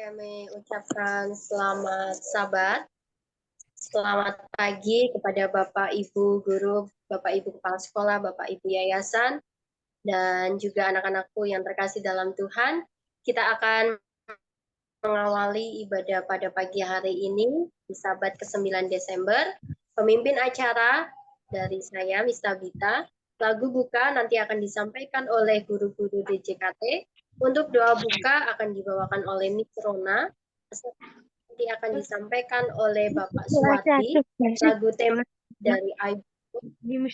Kami ucapkan selamat Sabat, selamat pagi kepada Bapak Ibu Guru, Bapak Ibu Kepala Sekolah, Bapak Ibu Yayasan, dan juga anak-anakku yang terkasih dalam Tuhan. Kita akan mengawali ibadah pada pagi hari ini di Sabat ke-9 Desember. Pemimpin acara dari saya, Miss Tabita. Lagu buka nanti akan disampaikan oleh guru-guru DJKT. Untuk doa buka akan dibawakan oleh Miss Rona. Nanti akan disampaikan oleh Bapak Suwardi. Lagu tema dari Ibu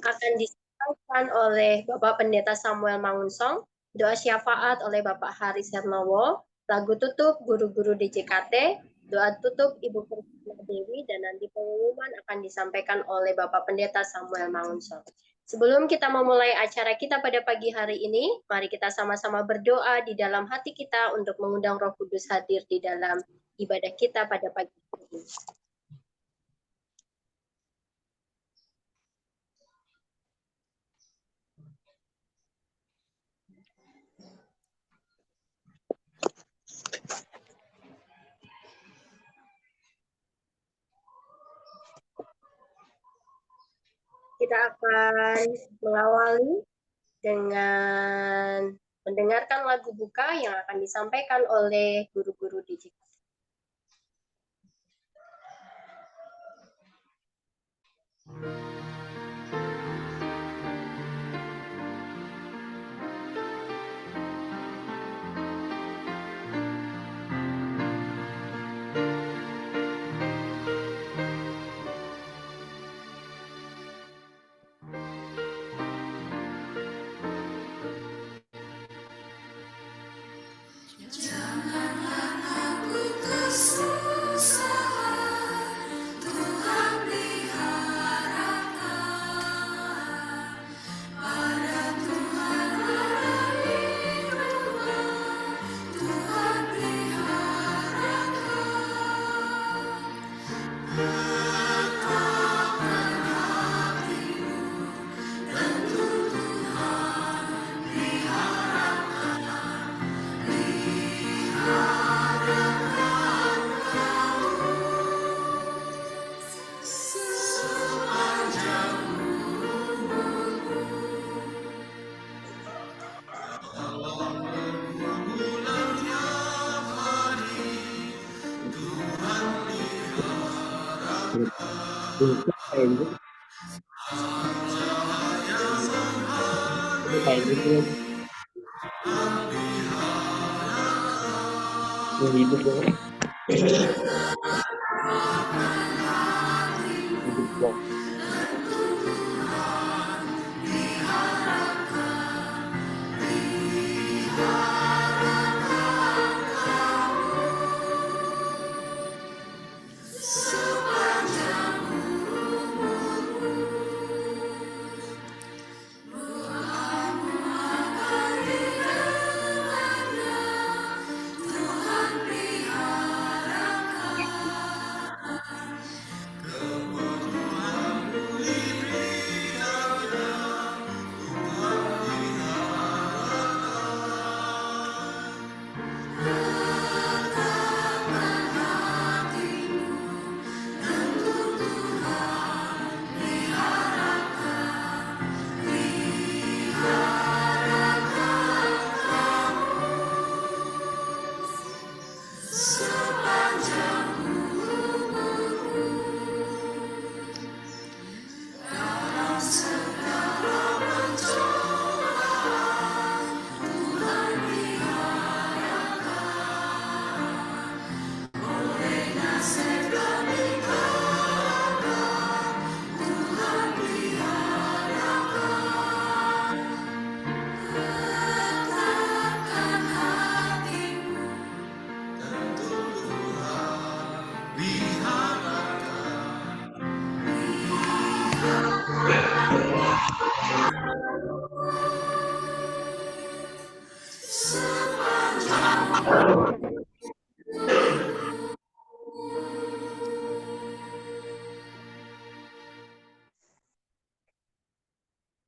akan disampaikan oleh Bapak Pendeta Samuel Mangunsong. Doa syafaat oleh Bapak Haris Hernowo. Lagu tutup guru-guru DJKT. Doa tutup Ibu Priscilla Dewi, dan nanti pengumuman akan disampaikan oleh Bapak Pendeta Samuel Mangunsong. Sebelum kita memulai acara kita pada pagi hari ini, mari kita sama-sama berdoa di dalam hati kita untuk mengundang Roh Kudus hadir di dalam ibadah kita pada pagi hari ini. Kita akan mengawali dengan mendengarkan lagu buka yang akan disampaikan oleh guru-guru digital.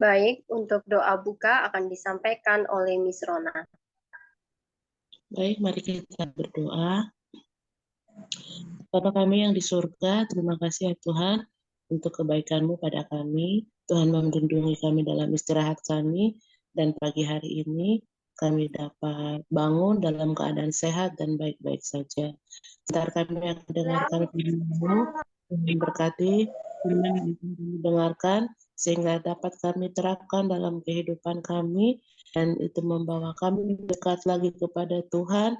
Baik, untuk doa buka akan disampaikan oleh Miss Rona. Baik, mari kita berdoa. Bapa kami yang di surga, terima kasih ya Tuhan untuk kebaikan-Mu pada kami. Tuhan melindungi kami dalam istirahat kami, dan pagi hari ini kami dapat bangun dalam keadaan sehat dan baik-baik saja. Sebentar kami akan dengarkan firman-Mu, Tuhan berkati firman yang akan kami dengarkan, sehingga dapat kami terapkan dalam kehidupan kami, dan itu membawa kami dekat lagi kepada Tuhan,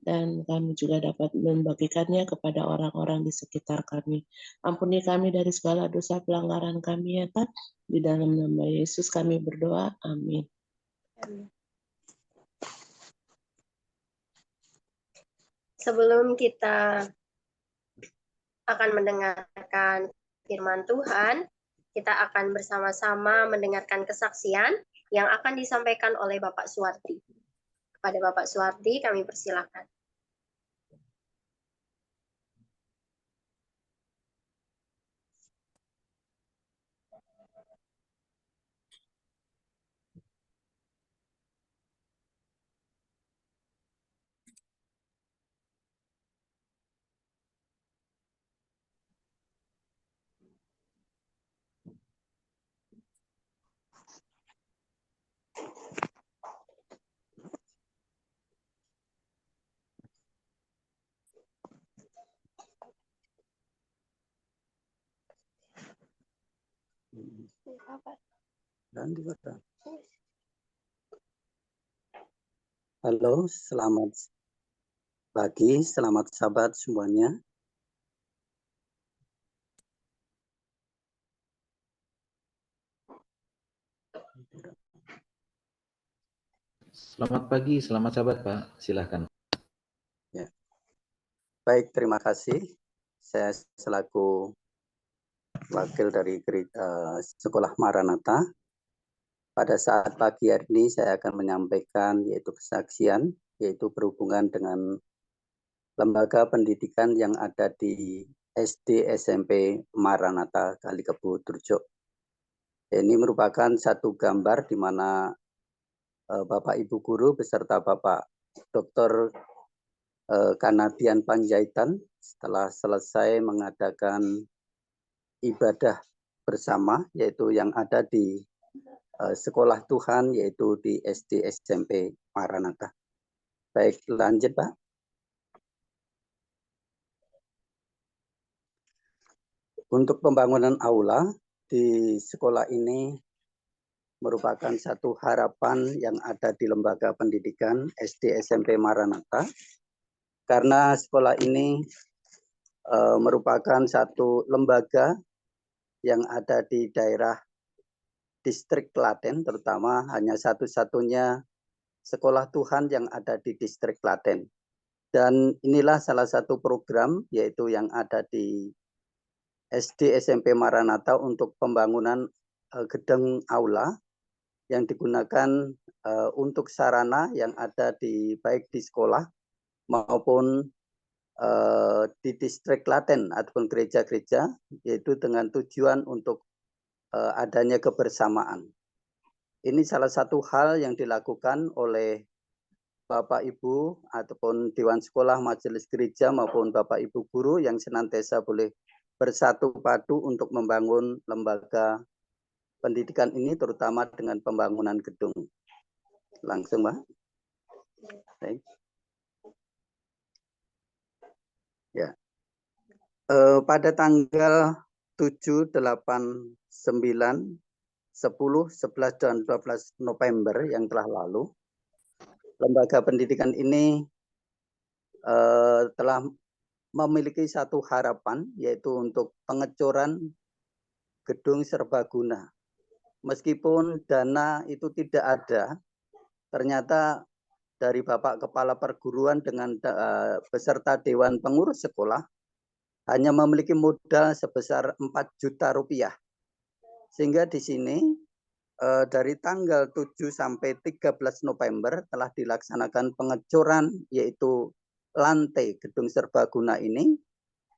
dan kami juga dapat membagikannya kepada orang-orang di sekitar kami. Ampuni kami dari segala dosa pelanggaran kami ya Pak. Di dalam nama Yesus kami berdoa. Amin. Sebelum kita akan mendengarkan firman Tuhan, kita akan bersama-sama mendengarkan kesaksian yang akan disampaikan oleh Bapak Suwardi. Kepada Bapak Suwardi kami persilakan. Halo, selamat pagi, selamat sahabat semuanya. Selamat pagi, selamat sahabat Pak, silahkan. Ya. Baik, terima kasih. Saya selaku wakil dari Sekolah Maranatha. Pada saat pagi hari ini saya akan menyampaikan yaitu kesaksian, yaitu berhubungan dengan lembaga pendidikan yang ada di SD SMP Maranatha Kalikebu Turjo. Ini merupakan satu gambar di mana Bapak Ibu Guru beserta Bapak Dr. Kanadian Panjaitan setelah selesai mengadakan ibadah bersama, yaitu yang ada di sekolah Tuhan, yaitu di SD SMP Maranatha. Baik, lanjut Pak. Untuk pembangunan aula di sekolah ini merupakan satu harapan yang ada di lembaga pendidikan SD SMP Maranatha, karena sekolah ini merupakan satu lembaga yang ada di daerah Distrik Klaten, terutama hanya satu-satunya sekolah Tuhan yang ada di Distrik Klaten. Dan inilah salah satu program, yaitu yang ada di SD SMP Maranatha untuk pembangunan gedung aula yang digunakan untuk sarana yang ada di baik di sekolah maupun di Distrik Klaten ataupun gereja-gereja, yaitu dengan tujuan untuk adanya kebersamaan. Ini salah satu hal yang dilakukan oleh Bapak Ibu ataupun Dewan Sekolah, Majelis Gereja maupun Bapak Ibu Guru yang senantiasa boleh bersatu padu untuk membangun lembaga pendidikan ini, terutama dengan pembangunan gedung. Langsung Pak. Baik. Ya. Pada tanggal 7, 8, 9, 10, 11, dan 12 November yang telah lalu, lembaga pendidikan ini telah memiliki satu harapan, yaitu untuk pengecoran gedung serbaguna. Meskipun dana itu tidak ada, ternyata dari Bapak Kepala Perguruan dengan beserta Dewan Pengurus Sekolah hanya memiliki modal sebesar 4 juta rupiah. Sehingga di sini dari tanggal 7 sampai 13 November telah dilaksanakan pengecoran, yaitu lantai gedung serbaguna ini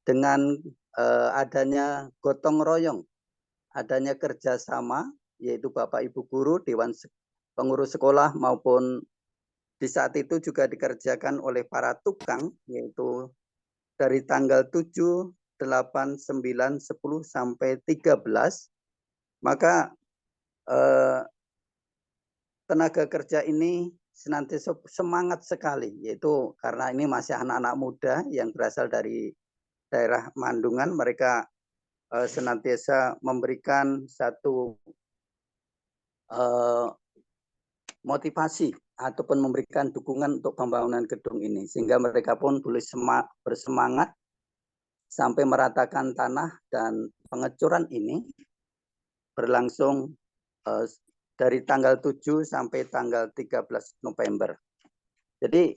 dengan adanya gotong royong, adanya kerjasama, yaitu Bapak Ibu Guru, Dewan Pengurus Sekolah maupun di saat itu juga dikerjakan oleh para tukang, yaitu dari tanggal 7, 8, 9, 10 sampai 13, maka tenaga kerja ini senantiasa semangat sekali, yaitu karena ini masih anak-anak muda yang berasal dari daerah Mandungan, mereka senantiasa memberikan satu motivasi ataupun memberikan dukungan untuk pembangunan gedung ini, sehingga mereka pun boleh bersemangat sampai meratakan tanah, dan pengecuran ini berlangsung dari tanggal 7 sampai tanggal 13 November. Jadi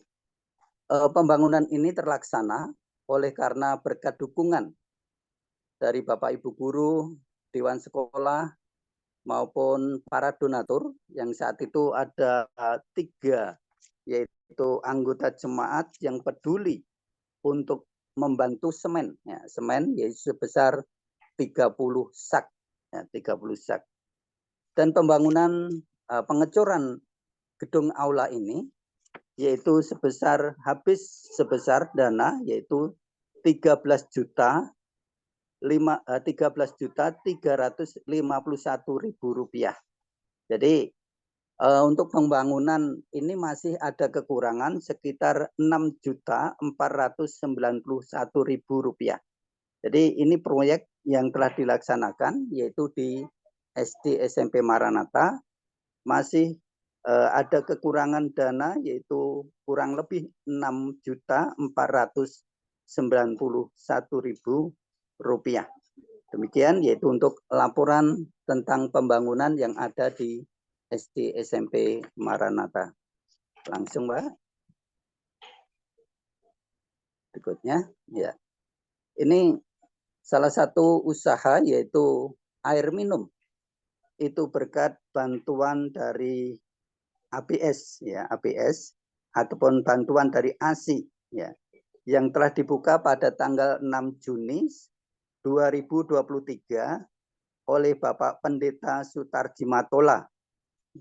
pembangunan ini terlaksana oleh karena berkat dukungan dari Bapak Ibu guru, Dewan Sekolah, maupun para donatur yang saat itu ada 3, yaitu anggota jemaat yang peduli untuk membantu semen, ya, semen yaitu sebesar 30 sak, ya, 30 sak. Dan pembangunan pengecoran gedung aula ini yaitu habis sebesar dana yaitu 13.351.000 rupiah. Jadi untuk pembangunan ini masih ada kekurangan sekitar 6.491.000 rupiah. Jadi ini proyek yang telah dilaksanakan yaitu di SD SMP Maranatha, masih ada kekurangan dana yaitu kurang lebih 6.491.000 rupiah. Demikian yaitu untuk laporan tentang pembangunan yang ada di SD SMP Maranatha. Langsung, Mbak. Berikutnya, ya. Ini salah satu usaha yaitu air minum. Itu berkat bantuan dari ABS, ya, ABS ataupun bantuan dari ASI, ya, yang telah dibuka pada tanggal 6 Juni 2023 oleh Bapak Pendeta Sutarji Matola,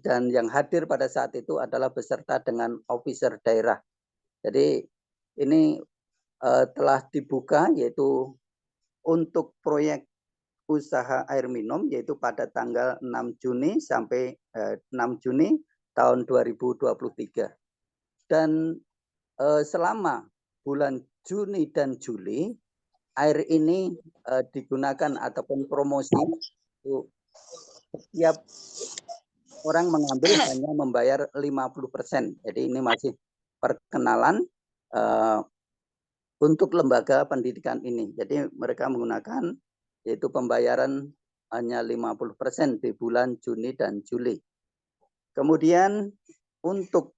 dan yang hadir pada saat itu adalah beserta dengan officer daerah. Jadi ini telah dibuka yaitu untuk proyek usaha air minum yaitu pada tanggal 6 Juni sampai 6 Juni tahun 2023. Dan selama bulan Juni dan Juli air ini digunakan ataupun promosi, setiap orang mengambil hanya membayar 50%. Jadi ini masih perkenalan untuk lembaga pendidikan ini. Jadi mereka menggunakan yaitu pembayaran hanya 50% di bulan Juni dan Juli. Kemudian untuk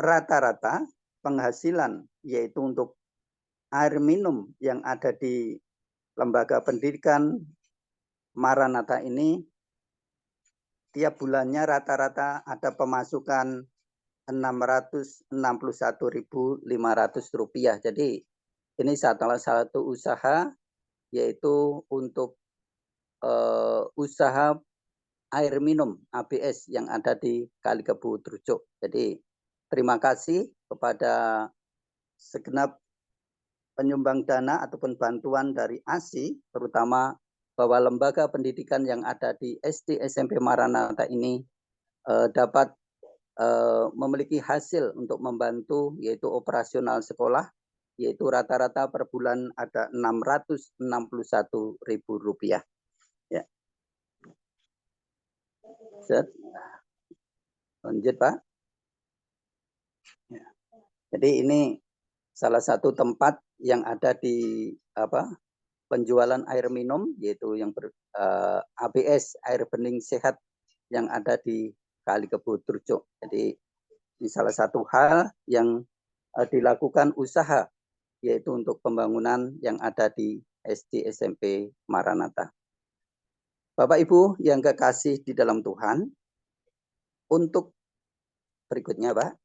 rata-rata penghasilan yaitu untuk air minum yang ada di lembaga pendidikan Maranatha ini tiap bulannya rata-rata ada pemasukan 661.500 rupiah. Jadi ini salah satu usaha yaitu untuk usaha air minum ABS yang ada di Kalikebu Trucuk. Jadi terima kasih kepada segenap penyumbang dana ataupun bantuan dari ASI, terutama bahwa lembaga pendidikan yang ada di SD SMP Maranatha ini dapat memiliki hasil untuk membantu yaitu operasional sekolah, yaitu rata-rata per bulan ada 661.000 rupiah. Ya. Set. Lanjut, Pak. Ya. Jadi ini salah satu tempat yang ada di penjualan air minum yaitu yang ABS, air bening sehat yang ada di Kalikebu Trucuk. Jadi ini salah satu hal yang dilakukan usaha yaitu untuk pembangunan yang ada di SD SMP Maranatha. Bapak Ibu yang kekasih di dalam Tuhan, untuk berikutnya, Pak.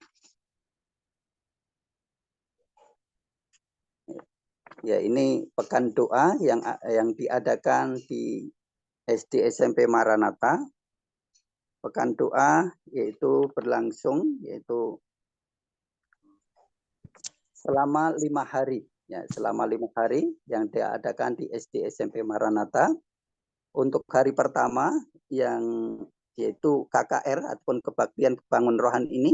Ya, ini pekan doa yang diadakan di SD SMP Maranatha. Pekan doa yaitu berlangsung yaitu selama 5 hari. Ya, selama 5 hari yang diadakan di SD SMP Maranatha. Untuk hari pertama yang yaitu KKR ataupun kebaktian kebangun rohani ini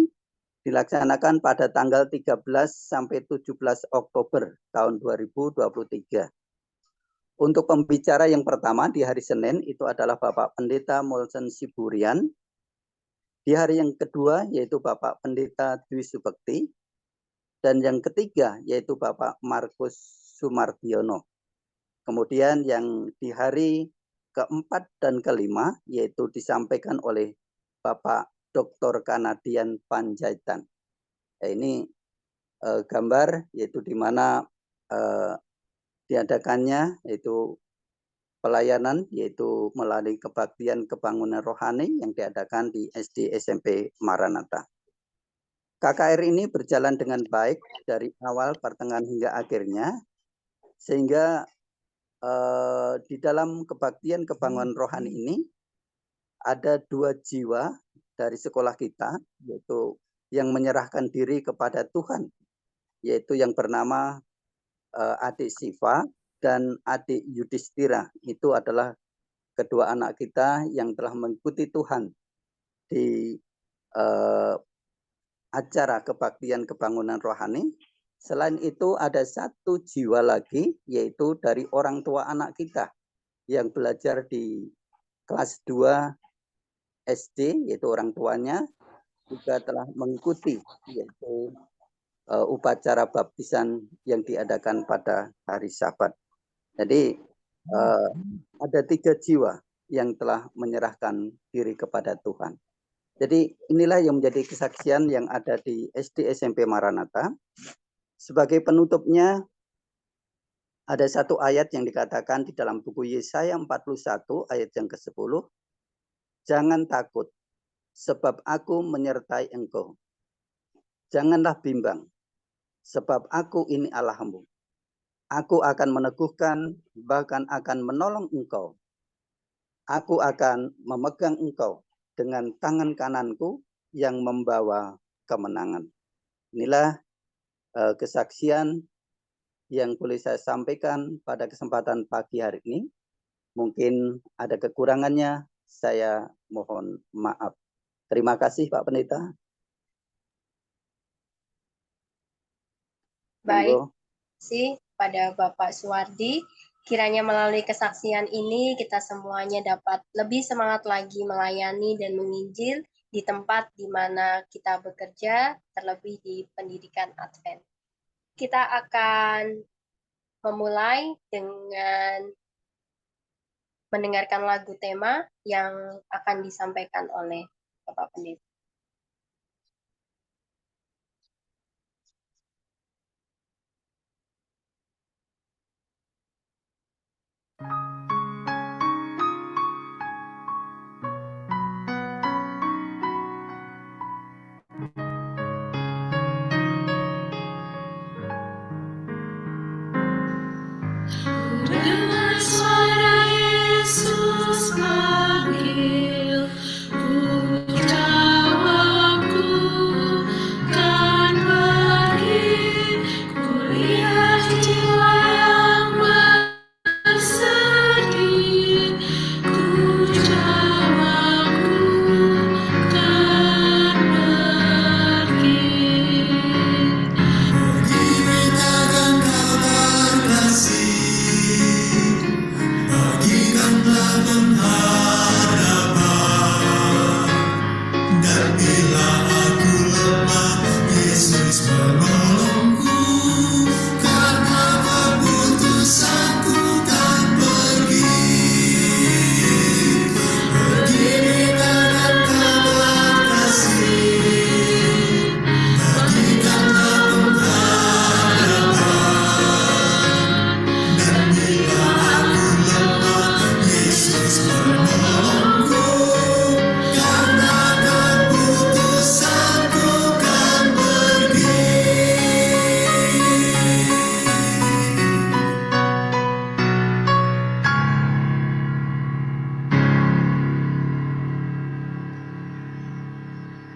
dilaksanakan pada tanggal 13 sampai 17 Oktober tahun 2023. Untuk pembicara yang pertama di hari Senin itu adalah Bapak Pendeta Molsen Siburian. Di hari yang kedua yaitu Bapak Pendeta Dwi Subekti. Dan yang ketiga yaitu Bapak Markus Sumardiono. Kemudian yang di hari keempat dan kelima yaitu disampaikan oleh Bapak Dr. Kanadian Panjaitan. Ini gambar yaitu di mana diadakannya yaitu pelayanan yaitu melalui kebaktian kebangunan rohani yang diadakan di SD SMP Maranatha. KKR ini berjalan dengan baik dari awal, pertengahan hingga akhirnya, sehingga di dalam kebaktian kebangunan rohani ini ada 2 jiwa dari sekolah kita, yaitu yang menyerahkan diri kepada Tuhan, yaitu yang bernama adik Siva dan adik Yudhistira. Itu adalah kedua anak kita yang telah mengikuti Tuhan di acara kebaktian kebangunan rohani. Selain itu ada 1 jiwa lagi yaitu dari orang tua anak kita yang belajar di kelas 2 SD, yaitu orang tuanya juga telah mengikuti yaitu upacara baptisan yang diadakan pada hari Sabat. Jadi ada 3 jiwa yang telah menyerahkan diri kepada Tuhan. Jadi inilah yang menjadi kesaksian yang ada di SD SMP Maranatha. Sebagai penutupnya ada 1 ayat yang dikatakan di dalam buku Yesaya 41 ayat yang ke-10. Jangan takut, sebab aku menyertai engkau. Janganlah bimbang, sebab aku ini Allahmu. Aku akan meneguhkan, bahkan akan menolong engkau. Aku akan memegang engkau dengan tangan kananku yang membawa kemenangan. Inilah kesaksian yang boleh saya sampaikan pada kesempatan pagi hari ini. Mungkin ada kekurangannya, saya mohon maaf. Terima kasih Pak Pendeta. Baik, terima kasih pada Bapak Suwardi. Kiranya melalui kesaksian ini kita semuanya dapat lebih semangat lagi melayani dan menginjil di tempat di mana kita bekerja, terlebih di pendidikan Advent. Kita akan memulai dengan mendengarkan lagu tema yang akan disampaikan oleh Bapak Pendeta. Dengar suara Yesus panggil, putra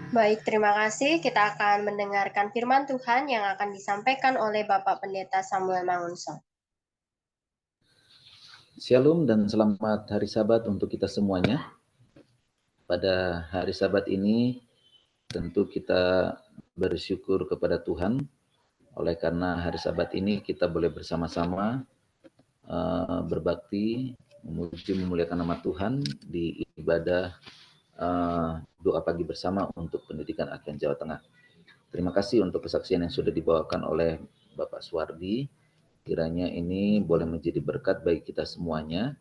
Baik, terima kasih. Kita akan mendengarkan firman Tuhan yang akan disampaikan oleh Bapak Pendeta Samuel Mangunso. Shalom dan selamat hari Sabat untuk kita semuanya. Pada hari Sabat ini tentu kita bersyukur kepada Tuhan oleh karena hari Sabat ini kita boleh bersama-sama berbakti, memuji memuliakan nama Tuhan di ibadah doa pagi bersama untuk pendidikan Aken Jawa Tengah. Terima kasih untuk kesaksian yang sudah dibawakan oleh Bapak Suwardi. Kiranya ini boleh menjadi berkat bagi kita semuanya,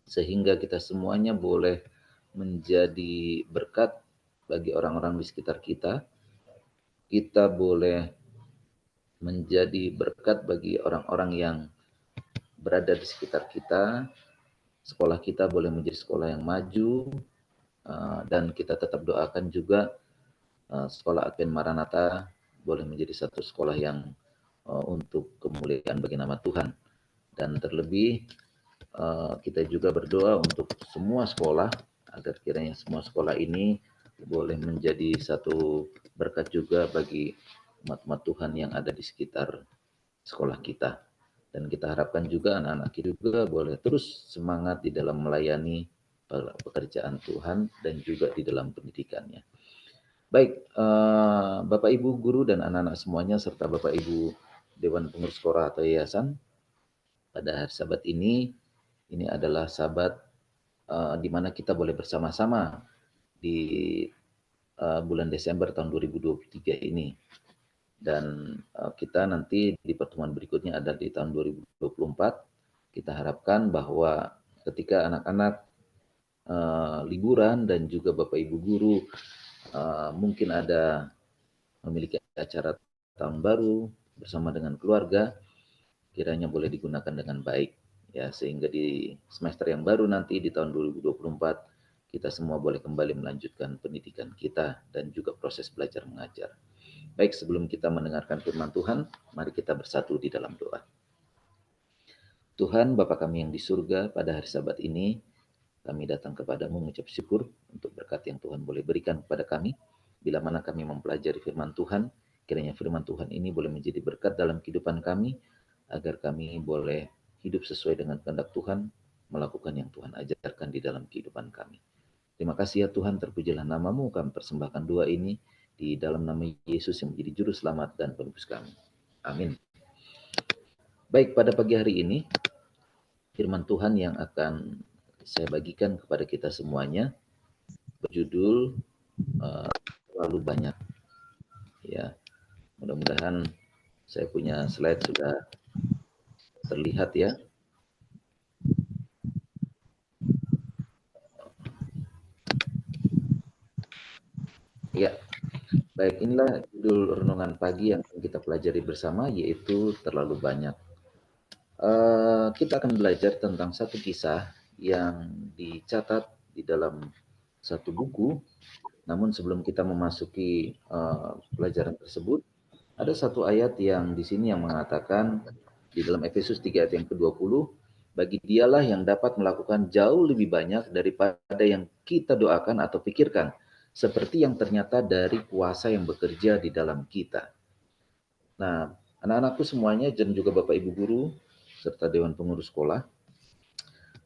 sehingga kita semuanya boleh menjadi berkat bagi orang-orang di sekitar kita. Kita boleh menjadi berkat bagi orang-orang yang berada di sekitar kita. Sekolah kita boleh menjadi sekolah yang maju, dan kita tetap doakan juga sekolah Advent Maranatha boleh menjadi satu sekolah yang untuk kemuliaan bagi nama Tuhan. Dan terlebih kita juga berdoa untuk semua sekolah agar kiranya semua sekolah ini boleh menjadi satu berkat juga bagi umat-umat Tuhan yang ada di sekitar sekolah kita. Dan kita harapkan juga anak-anak kita juga boleh terus semangat di dalam melayani pekerjaan Tuhan dan juga di dalam pendidikannya. Baik, Bapak Ibu guru dan anak-anak semuanya serta Bapak Ibu Dewan Pengurus Sekolah atau Yayasan, pada hari Sabat ini adalah Sabat di mana kita boleh bersama-sama di bulan Desember tahun 2023 ini. Dan kita nanti di pertemuan berikutnya ada di tahun 2024. Kita harapkan bahwa ketika anak-anak liburan dan juga Bapak Ibu guru mungkin ada memiliki acara tahun baru bersama dengan keluarga, kiranya boleh digunakan dengan baik ya, sehingga di semester yang baru nanti di tahun 2024 kita semua boleh kembali melanjutkan pendidikan kita dan juga proses belajar mengajar. Baik, sebelum kita mendengarkan firman Tuhan, mari kita bersatu di dalam doa. Tuhan Bapa kami yang di surga, pada hari Sabat ini kami datang kepadamu mengucap syukur untuk berkat yang Tuhan boleh berikan kepada kami. Bila mana kami mempelajari firman Tuhan, kiranya firman Tuhan ini boleh menjadi berkat dalam kehidupan kami, agar kami boleh hidup sesuai dengan kehendak Tuhan, melakukan yang Tuhan ajarkan di dalam kehidupan kami. Terima kasih ya Tuhan, terpujilah namamu, kami persembahkan doa ini di dalam nama Yesus yang menjadi juru selamat dan penebus kami. Amin. Baik, pada pagi hari ini, firman Tuhan yang akan saya bagikan kepada kita semuanya berjudul terlalu banyak. Ya, mudah-mudahan saya punya slide sudah terlihat ya. Ya, baik, inilah judul renungan pagi yang akan kita pelajari bersama, yaitu terlalu banyak. Kita akan belajar tentang satu kisah yang dicatat di dalam satu buku. Namun sebelum kita memasuki pelajaran tersebut, ada satu ayat yang di sini yang mengatakan di dalam Efesus 3 ayat yang ke-20, bagi dialah yang dapat melakukan jauh lebih banyak daripada yang kita doakan atau pikirkan, seperti yang ternyata dari kuasa yang bekerja di dalam kita. Nah, anak-anakku semuanya dan juga Bapak Ibu guru serta Dewan Pengurus Sekolah,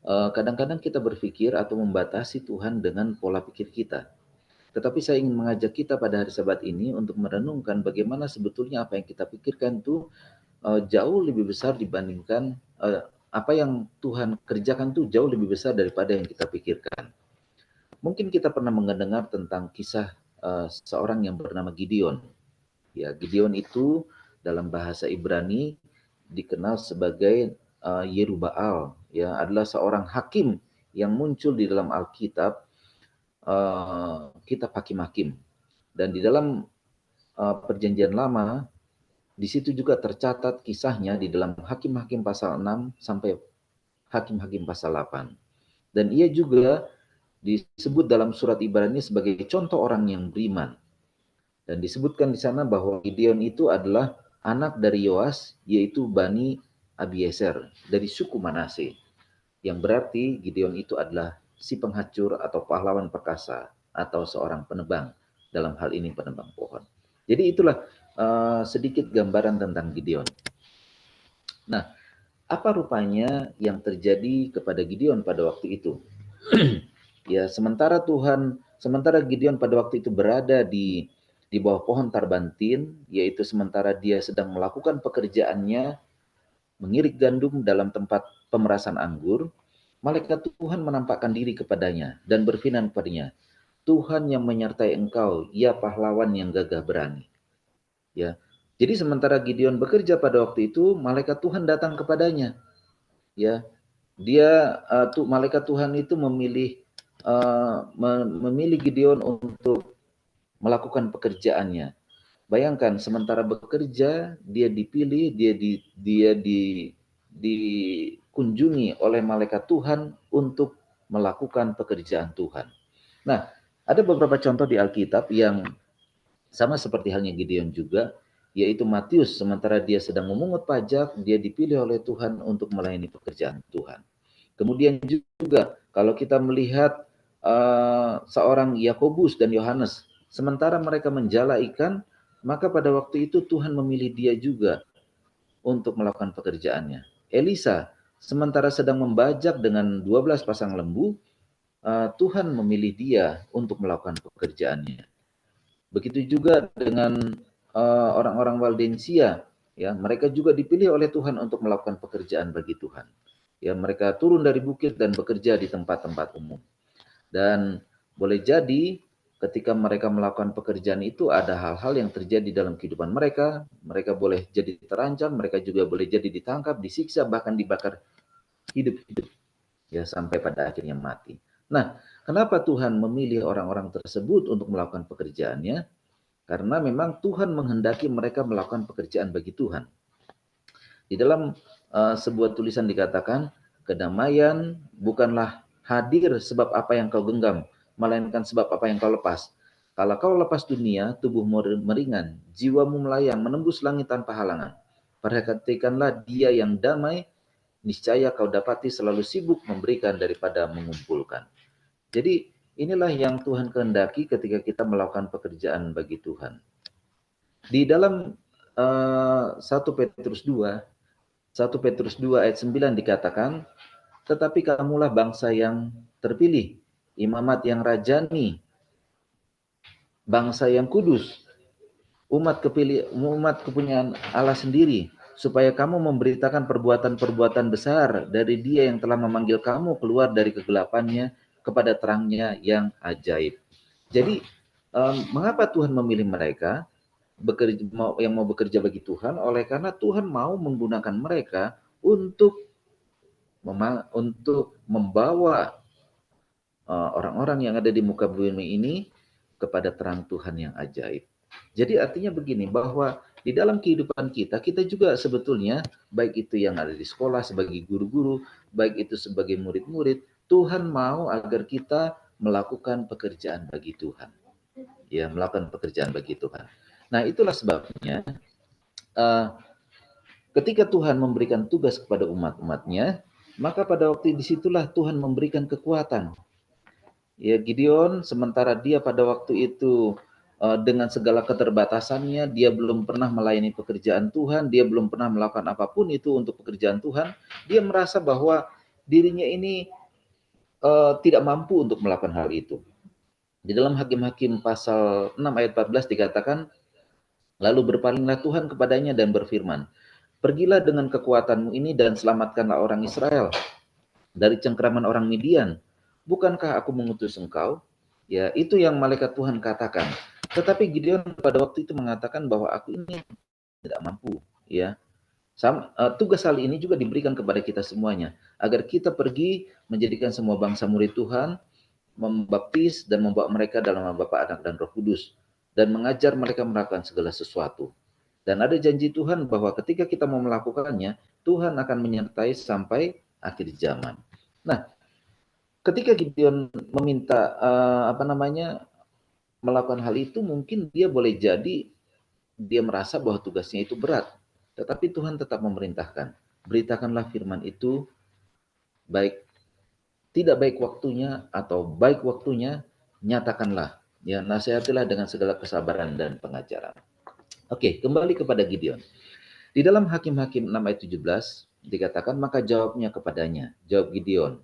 kadang-kadang kita berpikir atau membatasi Tuhan dengan pola pikir kita. Tetapi saya ingin mengajak kita pada hari Sabat ini untuk merenungkan bagaimana sebetulnya apa yang kita pikirkan itu jauh lebih besar dibandingkan apa yang Tuhan kerjakan itu jauh lebih besar daripada yang kita pikirkan. Mungkin kita pernah mendengar tentang kisah seorang yang bernama Gideon. Ya, Gideon itu dalam bahasa Ibrani dikenal sebagai Yerubbaal, ya, adalah seorang hakim yang muncul di dalam Alkitab, kitab Hakim-Hakim. Dan di dalam Perjanjian Lama, di situ juga tercatat kisahnya di dalam Hakim-Hakim pasal 6 sampai Hakim-Hakim pasal 8. Dan ia juga disebut dalam surat Ibrani sebagai contoh orang yang beriman. Dan disebutkan di sana bahwa Gideon itu adalah anak dari Yoas, yaitu Bani Abiezer, dari suku Manase. Yang berarti Gideon itu adalah si penghancur atau pahlawan perkasa atau seorang penebang dalam hal ini penebang pohon. Jadi itulah sedikit gambaran tentang Gideon. Nah, apa rupanya yang terjadi kepada Gideon pada waktu itu? Ya, sementara Gideon pada waktu itu berada di bawah pohon tarbantin, yaitu sementara dia sedang melakukan pekerjaannya mengirik gandum dalam tempat pemerasan anggur, malaikat Tuhan menampakkan diri kepadanya dan berfirman kepadanya, Tuhan yang menyertai engkau, ya pahlawan yang gagah berani. Ya. Jadi sementara Gideon bekerja pada waktu itu, malaikat Tuhan datang kepadanya. Ya. Malaikat Tuhan itu memilih Gideon untuk melakukan pekerjaannya. Bayangkan, sementara bekerja, dia dipilih, dia dikunjungi oleh malaikat Tuhan untuk melakukan pekerjaan Tuhan. Nah, ada beberapa contoh di Alkitab yang sama seperti halnya Gideon juga, yaitu Matius, sementara dia sedang memungut pajak, dia dipilih oleh Tuhan untuk melayani pekerjaan Tuhan. Kemudian juga, kalau kita melihat seorang Yakobus dan Yohanes, sementara mereka menjala ikan, maka pada waktu itu Tuhan memilih dia juga untuk melakukan pekerjaannya. Elisa, sementara sedang membajak dengan 12 pasang lembu, Tuhan memilih dia untuk melakukan pekerjaannya. Begitu juga dengan orang-orang Waldensia, ya, mereka juga dipilih oleh Tuhan untuk melakukan pekerjaan bagi Tuhan. Ya, mereka turun dari bukit dan bekerja di tempat-tempat umum. Dan boleh jadi ketika mereka melakukan pekerjaan itu ada hal-hal yang terjadi dalam kehidupan mereka. Mereka boleh jadi terancam, mereka juga boleh jadi ditangkap, disiksa, bahkan dibakar hidup-hidup, ya, sampai pada akhirnya mati. Nah, kenapa Tuhan memilih orang-orang tersebut untuk melakukan pekerjaannya? Karena memang Tuhan menghendaki mereka melakukan pekerjaan bagi Tuhan. Di dalam sebuah tulisan dikatakan, kedamaian bukanlah hadir sebab apa yang kau genggam, melainkan sebab apa yang kau lepas. Kalau kau lepas dunia, tubuhmu meringan, jiwamu melayang, menembus langit tanpa halangan. Perhatikanlah dia yang damai, niscaya kau dapati selalu sibuk memberikan daripada mengumpulkan. Jadi inilah yang Tuhan kehendaki ketika kita melakukan pekerjaan bagi Tuhan. Di dalam 1 Petrus 2 ayat 9 dikatakan, tetapi kamulah bangsa yang terpilih, imamat yang rajani, bangsa yang kudus, umat kepunyaan Allah sendiri, supaya kamu memberitakan perbuatan-perbuatan besar dari Dia yang telah memanggil kamu keluar dari kegelapannya kepada terangnya yang ajaib. Jadi, mengapa Tuhan memilih mereka yang mau bekerja bagi Tuhan? Oleh karena Tuhan mau menggunakan mereka untuk membawa orang-orang yang ada di muka bumi ini kepada terang Tuhan yang ajaib. Jadi artinya begini, bahwa di dalam kehidupan kita juga sebetulnya, baik itu yang ada di sekolah sebagai guru-guru, baik itu sebagai murid-murid, Tuhan mau agar kita melakukan pekerjaan bagi Tuhan. Ya, melakukan pekerjaan bagi Tuhan. Nah, itulah sebabnya ketika Tuhan memberikan tugas kepada umat-umatnya, maka pada waktu disitulah Tuhan memberikan kekuatan. Ya, Gideon sementara dia pada waktu itu dengan segala keterbatasannya, dia belum pernah melayani pekerjaan Tuhan, dia belum pernah melakukan apapun itu untuk pekerjaan Tuhan, dia merasa bahwa dirinya ini tidak mampu untuk melakukan hal itu. Di dalam Hakim-Hakim pasal 6 ayat 14 dikatakan, lalu berpalinglah Tuhan kepadanya dan berfirman, pergilah dengan kekuatanmu ini dan selamatkanlah orang Israel dari cengkraman orang Midian. Bukankah aku mengutus engkau? Ya, itu yang malaikat Tuhan katakan. Tetapi Gideon pada waktu itu mengatakan bahwa aku ini tidak mampu. Ya, tugas hal ini juga diberikan kepada kita semuanya, agar kita pergi menjadikan semua bangsa murid Tuhan, membaptis dan membawa mereka dalam nama Bapa, Anak, dan Roh Kudus, dan mengajar mereka melakukan segala sesuatu. Dan ada janji Tuhan bahwa ketika kita mau melakukannya, Tuhan akan menyertai sampai akhir zaman. Nah, ketika Gideon meminta melakukan hal itu, mungkin dia boleh jadi dia merasa bahwa tugasnya itu berat, tetapi Tuhan tetap memerintahkan, beritakanlah firman itu, baik tidak baik waktunya atau baik waktunya, nyatakanlah Ya, nasihatilah dengan segala kesabaran dan pengajaran. Oke, kembali kepada Gideon. Di dalam Hakim-Hakim 6 ayat 17 dikatakan, maka jawabnya kepadanya, jawab Gideon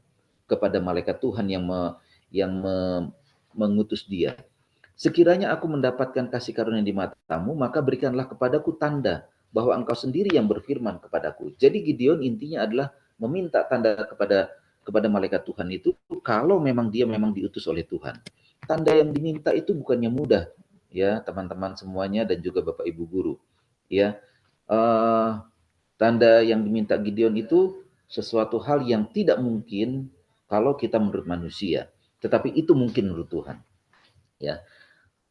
kepada malaikat Tuhan yang mengutus dia. Sekiranya aku mendapatkan kasih karunia di matamu, maka berikanlah kepadaku tanda bahwa engkau sendiri yang berfirman kepadaku. Jadi Gideon intinya adalah meminta tanda kepada malaikat Tuhan itu kalau memang dia memang diutus oleh Tuhan. Tanda yang diminta itu bukannya mudah, ya teman-teman semuanya dan juga Bapak Ibu guru. Ya, tanda yang diminta Gideon itu sesuatu hal yang tidak mungkin kalau kita menurut manusia, tetapi itu mungkin menurut Tuhan. Ya,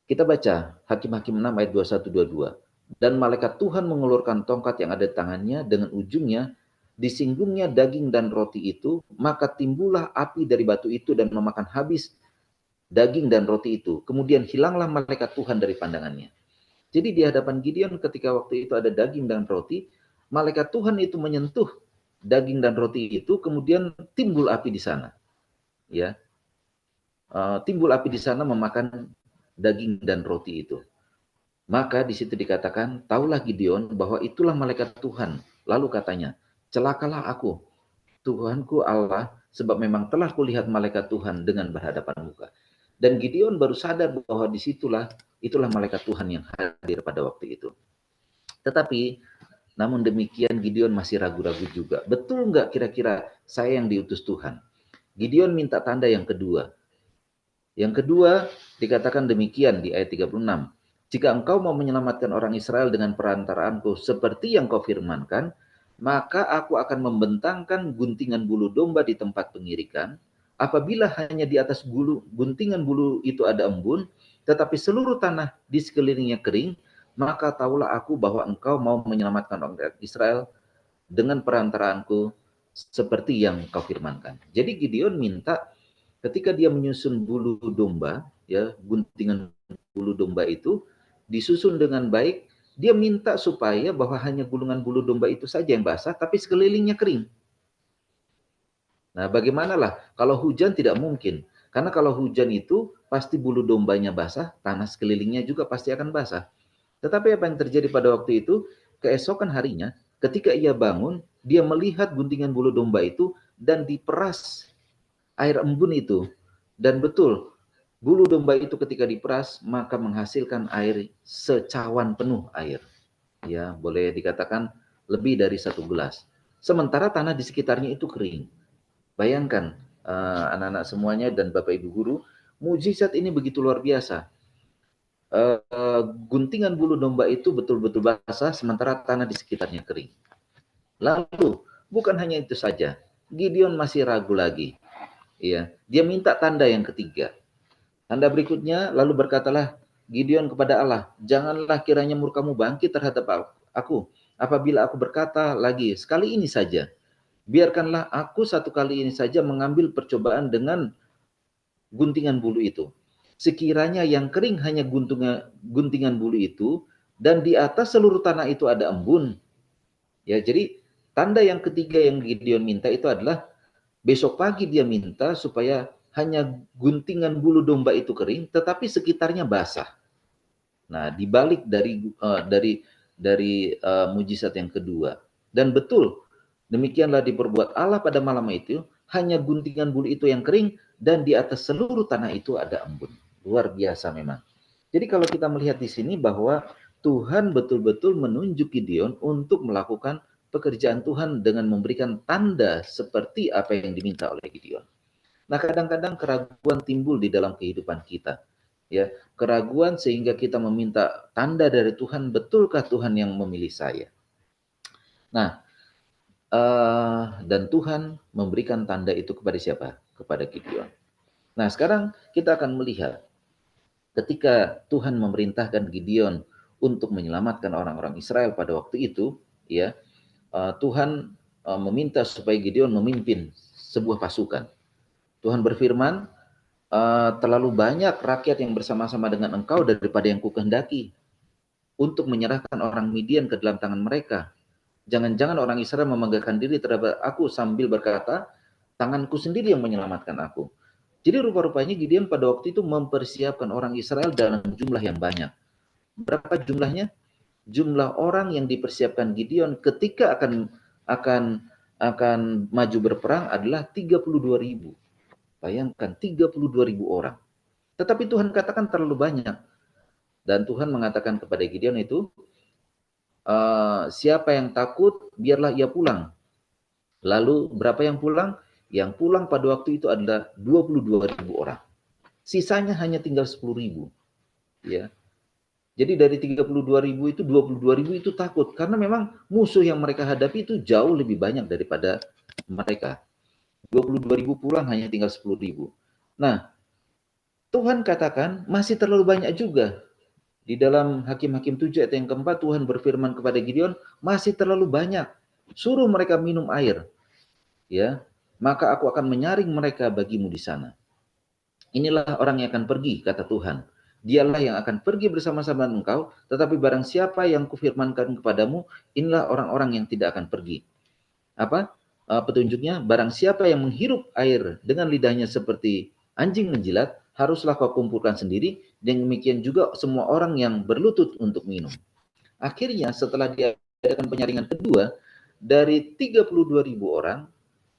kita baca Hakim-Hakim 6 ayat 21-22. Dan malaikat Tuhan mengulurkan tongkat yang ada di tangannya, dengan ujungnya disinggungnya daging dan roti itu, maka timbullah api dari batu itu dan memakan habis daging dan roti itu. Kemudian hilanglah malaikat Tuhan dari pandangannya. Jadi di hadapan Gideon ketika waktu itu ada daging dan roti, malaikat Tuhan itu menyentuh daging dan roti itu, kemudian timbul api di sana. Ya, timbul api di sana memakan daging dan roti itu. Maka di situ dikatakan, taulah Gideon bahwa itulah malaikat Tuhan. Lalu katanya, celakalah aku, Tuhanku Allah, sebab memang telah kulihat malaikat Tuhan dengan berhadapan muka. Dan Gideon baru sadar bahwa itulah malaikat Tuhan yang hadir pada waktu itu. Tetapi, namun demikian Gideon masih ragu-ragu juga. Betul nggak kira-kira saya yang diutus Tuhan? Gideon minta tanda yang kedua. Yang kedua dikatakan demikian di ayat 36. Jika engkau mau menyelamatkan orang Israel dengan perantaraanku seperti yang kau firmankan, maka aku akan membentangkan guntingan bulu domba di tempat pengirikan. Apabila hanya di atas guntingan bulu itu ada embun, tetapi seluruh tanah di sekelilingnya kering, maka taulah aku bahwa engkau mau menyelamatkan orang Israel dengan perantaraanku seperti yang kau firmankan. Jadi Gideon minta ketika dia menyusun bulu domba, ya guntingan bulu domba itu disusun dengan baik, dia minta supaya bahwa hanya gulungan bulu domba itu saja yang basah, tapi sekelilingnya kering. Nah, bagaimanalah kalau hujan tidak mungkin, karena kalau hujan itu pasti bulu dombanya basah, tanah sekelilingnya juga pasti akan basah. Tetapi apa yang terjadi pada waktu itu? Keesokan harinya, ketika ia bangun, dia melihat guntingan bulu domba itu dan diperas air embun itu. Dan betul, bulu domba itu ketika diperas, maka menghasilkan air secawan penuh air. Ya, boleh dikatakan lebih dari 1 gelas. Sementara tanah di sekitarnya itu kering. Bayangkan, anak-anak semuanya dan Bapak Ibu guru, mujizat ini begitu luar biasa. Guntingan bulu domba itu betul-betul basah, sementara tanah di sekitarnya kering. Lalu, bukan hanya itu saja, Gideon masih ragu lagi. Ya, dia minta tanda yang ketiga. Tanda berikutnya, lalu berkatalah Gideon kepada Allah, janganlah kiranya murkamu bangkit terhadap aku, apabila aku berkata lagi, sekali ini saja. Biarkanlah aku satu kali ini saja mengambil percobaan dengan guntingan bulu itu. Sekiranya yang kering hanya guntingan bulu itu, dan di atas seluruh tanah itu ada embun. Ya, jadi tanda yang ketiga yang Gideon minta itu adalah besok pagi dia minta supaya hanya guntingan bulu domba itu kering, tetapi sekitarnya basah. Nah, dibalik dari mujizat yang kedua. Dan betul, demikianlah diperbuat Allah pada malam itu, hanya guntingan bulu itu yang kering, dan di atas seluruh tanah itu ada embun. Luar biasa memang. Jadi kalau kita melihat di sini bahwa Tuhan betul-betul menunjuk Gideon untuk melakukan pekerjaan Tuhan dengan memberikan tanda seperti apa yang diminta oleh Gideon. Nah, kadang-kadang keraguan timbul di dalam kehidupan kita. Ya, keraguan sehingga kita meminta tanda dari Tuhan, betulkah Tuhan yang memilih saya? Nah, dan Tuhan memberikan tanda itu kepada siapa? Kepada Gideon. Nah, sekarang kita akan melihat ketika Tuhan memerintahkan Gideon untuk menyelamatkan orang-orang Israel pada waktu itu, ya, Tuhan meminta supaya Gideon memimpin sebuah pasukan. Tuhan berfirman, terlalu banyak rakyat yang bersama-sama dengan engkau daripada yang kukehendaki untuk menyerahkan orang Midian ke dalam tangan mereka. Jangan-jangan orang Israel memegahkan diri terhadap aku sambil berkata, tanganku sendiri yang menyelamatkan aku. Jadi rupa-rupanya Gideon pada waktu itu mempersiapkan orang Israel dalam jumlah yang banyak. Berapa jumlahnya? Jumlah orang yang dipersiapkan Gideon ketika akan maju berperang adalah 32.000. Bayangkan 32.000 orang. Tetapi Tuhan katakan terlalu banyak. Dan Tuhan mengatakan kepada Gideon itu, siapa yang takut, biarlah ia pulang. Lalu berapa yang pulang? Yang pulang pada waktu itu adalah 22.000 orang. Sisanya hanya tinggal 10.000. Ya. Jadi dari 32.000 itu 22.000 itu takut. Karena memang musuh yang mereka hadapi itu jauh lebih banyak daripada mereka. 22.000 pulang hanya tinggal 10.000. Nah, Tuhan katakan masih terlalu banyak juga. Di dalam Hakim-Hakim 7 ayat yang keempat, Tuhan berfirman kepada Gideon, masih terlalu banyak. Suruh mereka minum air. Ya, maka aku akan menyaring mereka bagimu di sana. Inilah orang yang akan pergi, kata Tuhan. Dialah yang akan pergi bersama-sama dengan engkau, tetapi barang siapa yang kufirmankan kepadamu, inilah orang-orang yang tidak akan pergi. Apa? Petunjuknya, barang siapa yang menghirup air dengan lidahnya seperti anjing menjilat, haruslah kau kumpulkan sendiri, dan demikian juga semua orang yang berlutut untuk minum. Akhirnya setelah diadakan penyaringan kedua, dari 32.000 orang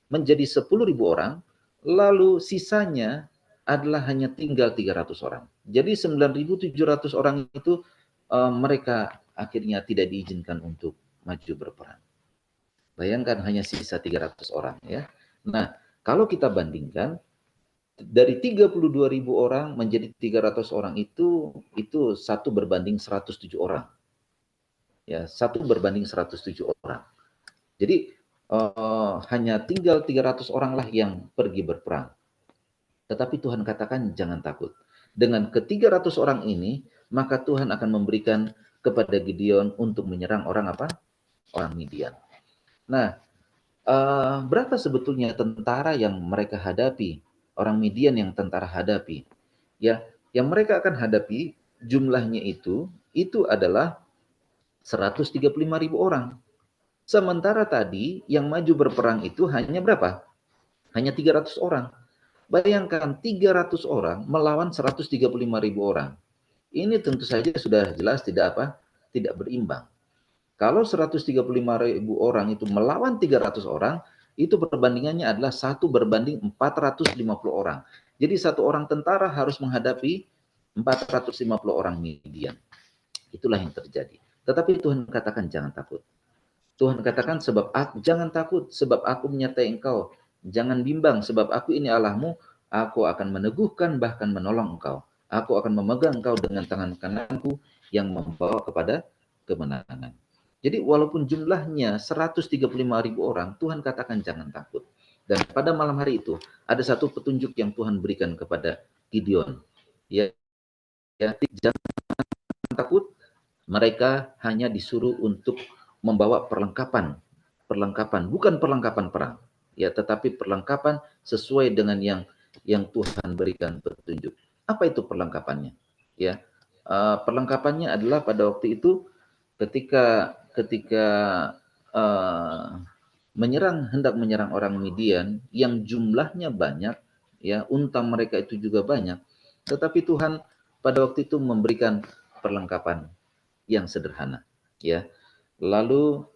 menjadi 10.000 orang, lalu sisanya adalah hanya tinggal 300 orang. Jadi 9.700 orang itu mereka akhirnya tidak diizinkan untuk maju berperang. Bayangkan hanya sisa 300 orang ya. Nah, kalau kita bandingkan dari 32.000 orang menjadi 300 orang itu 1 berbanding 107 orang. Ya, 1 berbanding 107 orang. Jadi hanya tinggal 300 orang lah yang pergi berperang. Tetapi Tuhan katakan jangan takut. Dengan ke-300 orang ini, maka Tuhan akan memberikan kepada Gideon untuk menyerang orang apa? Orang Midian. Nah, berapa sebetulnya tentara yang mereka hadapi? Orang Midian yang tentara hadapi. Ya, yang mereka akan hadapi jumlahnya itu adalah 135.000 orang. Sementara tadi yang maju berperang itu hanya berapa? Hanya 300 orang. Bayangkan 300 orang melawan 135.000 orang. Ini tentu saja sudah jelas tidak berimbang. Kalau 135.000 orang itu melawan 300 orang, itu perbandingannya adalah 1 berbanding 450 orang. Jadi 1 orang tentara harus menghadapi 450 orang Midian. Itulah yang terjadi. Tetapi Tuhan katakan jangan takut. Tuhan katakan jangan takut sebab aku menyertai engkau. Jangan bimbang sebab aku ini Allahmu. Aku akan meneguhkan bahkan menolong engkau. Aku akan memegang engkau dengan tangan kananku yang membawa kepada kemenangan. Jadi walaupun jumlahnya 135.000 orang, Tuhan katakan jangan takut. Dan pada malam hari itu ada satu petunjuk yang Tuhan berikan kepada Gideon. Ya, jangan takut. Mereka hanya disuruh untuk membawa perlengkapan, bukan perlengkapan perang, ya, tetapi perlengkapan sesuai dengan yang Tuhan berikan petunjuk. Apa itu perlengkapannya? Ya, perlengkapannya adalah pada waktu itu ketika hendak menyerang orang Midian yang jumlahnya banyak, ya, unta mereka itu juga banyak, tetapi Tuhan pada waktu itu memberikan perlengkapan yang sederhana, ya. Lalu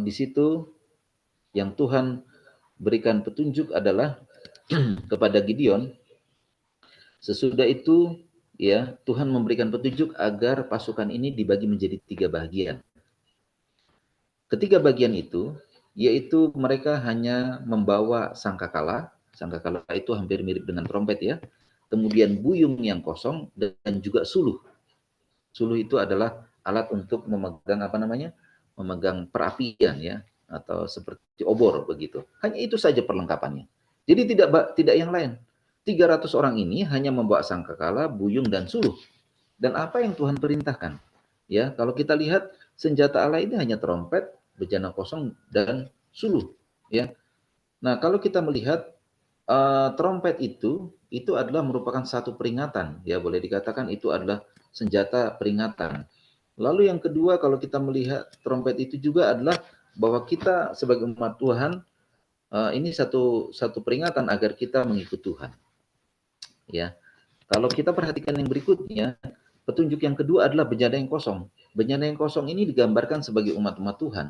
di situ yang Tuhan berikan petunjuk adalah kepada Gideon. Sesudah itu, ya, Tuhan memberikan petunjuk agar pasukan ini dibagi menjadi 3 bagian. Ketiga bagian itu, yaitu mereka hanya membawa sangkakala. Sangkakala itu hampir mirip dengan trompet, ya. Kemudian buyung yang kosong dan juga suluh. Suluh itu adalah alat untuk memegang memegang perapian, ya, atau seperti obor begitu. Hanya itu saja perlengkapannya. Jadi tidak yang lain. 300 orang ini hanya membawa sangkakala, buyung dan suluh. Dan apa yang Tuhan perintahkan? Ya, kalau kita lihat senjata Allah ini hanya trompet, bejana kosong dan suluh, ya. Nah, kalau kita melihat trompet itu adalah merupakan satu peringatan, ya, boleh dikatakan itu adalah senjata peringatan. Lalu yang kedua, kalau kita melihat trompet itu juga adalah bahwa kita sebagai umat Tuhan ini satu peringatan agar kita mengikut Tuhan. Ya, kalau kita perhatikan yang berikutnya, petunjuk yang kedua adalah bejana yang kosong. Bejana yang kosong ini digambarkan sebagai umat-umat Tuhan.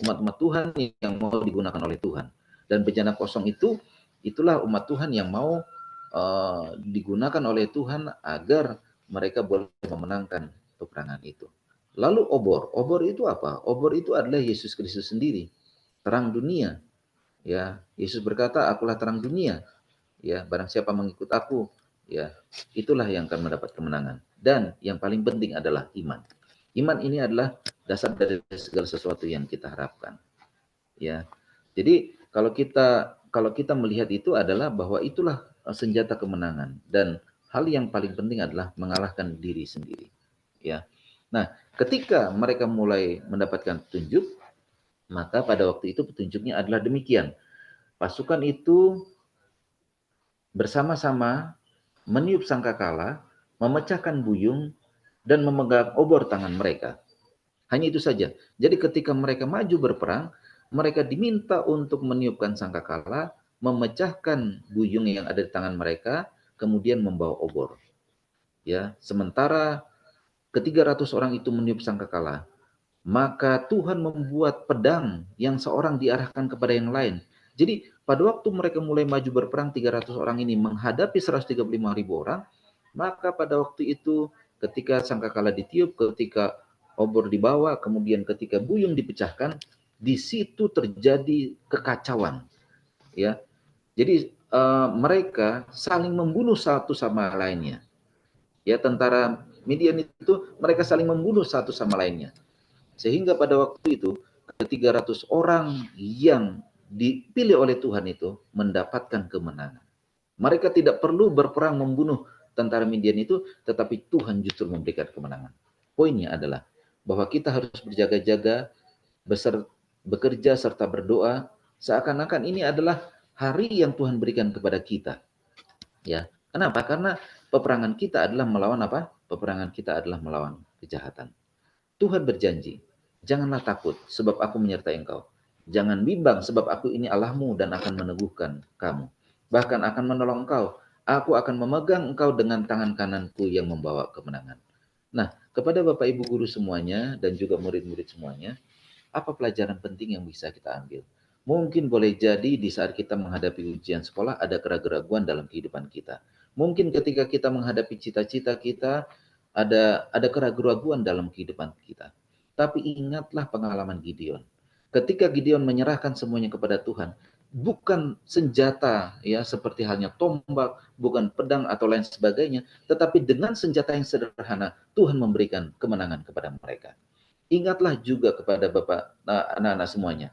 Umat-umat Tuhan yang mau digunakan oleh Tuhan. Dan bejana kosong itulah umat Tuhan yang mau digunakan oleh Tuhan agar mereka boleh memenangkan peperangan itu. Lalu obor itu apa? Obor itu adalah Yesus Kristus sendiri, terang dunia. Ya, Yesus berkata, "Akulah terang dunia. Ya, barang siapa mengikut aku, ya, itulah yang akan mendapat kemenangan." Dan yang paling penting adalah iman. Iman ini adalah dasar dari segala sesuatu yang kita harapkan. Ya. Jadi kalau kita melihat itu adalah bahwa itulah senjata kemenangan, dan hal yang paling penting adalah mengalahkan diri sendiri. Ya. Nah, ketika mereka mulai mendapatkan petunjuk, maka pada waktu itu petunjuknya adalah demikian. Pasukan itu bersama-sama meniup sangkakala, memecahkan buyung, dan memegang obor tangan mereka. Hanya itu saja. Jadi ketika mereka maju berperang, mereka diminta untuk meniupkan sangkakala, memecahkan buyung yang ada di tangan mereka, kemudian membawa obor. Ya, sementara ke-300 orang itu meniup sangkakala, maka Tuhan membuat pedang yang seorang diarahkan kepada yang lain. Jadi pada waktu mereka mulai maju berperang, 300 orang ini menghadapi 135.000 orang, maka pada waktu itu ketika sangkakala ditiup, ketika obor dibawa, kemudian ketika buyung dipecahkan, di situ terjadi kekacauan. Ya, jadi mereka saling membunuh satu sama lainnya. Ya, tentara Midian itu mereka saling membunuh satu sama lainnya. Sehingga pada waktu itu, ke-300 orang yang dipilih oleh Tuhan itu mendapatkan kemenangan. Mereka tidak perlu berperang membunuh tentara Midian itu, tetapi Tuhan justru memberikan kemenangan. Poinnya adalah bahwa kita harus berjaga-jaga, bekerja serta berdoa, seakan-akan ini adalah hari yang Tuhan berikan kepada kita. Ya, kenapa? Karena peperangan kita adalah melawan apa? Peperangan kita adalah melawan kejahatan. Tuhan berjanji, "Janganlah takut, sebab aku menyertai engkau. Jangan bimbang, sebab aku ini Allahmu dan akan meneguhkan kamu. Bahkan akan menolong engkau. Aku akan memegang engkau dengan tangan kananku yang membawa kemenangan." Nah, kepada Bapak Ibu guru semuanya dan juga murid-murid semuanya, apa pelajaran penting yang bisa kita ambil? Mungkin boleh jadi di saat kita menghadapi ujian sekolah ada keraguan dalam kehidupan kita. Mungkin ketika kita menghadapi cita-cita kita ada keraguan dalam kehidupan kita. Tapi ingatlah pengalaman Gideon. Ketika Gideon menyerahkan semuanya kepada Tuhan, bukan senjata ya seperti halnya tombak, bukan pedang atau lain sebagainya, tetapi dengan senjata yang sederhana Tuhan memberikan kemenangan kepada mereka. Ingatlah juga kepada Bapak, anak-anak semuanya,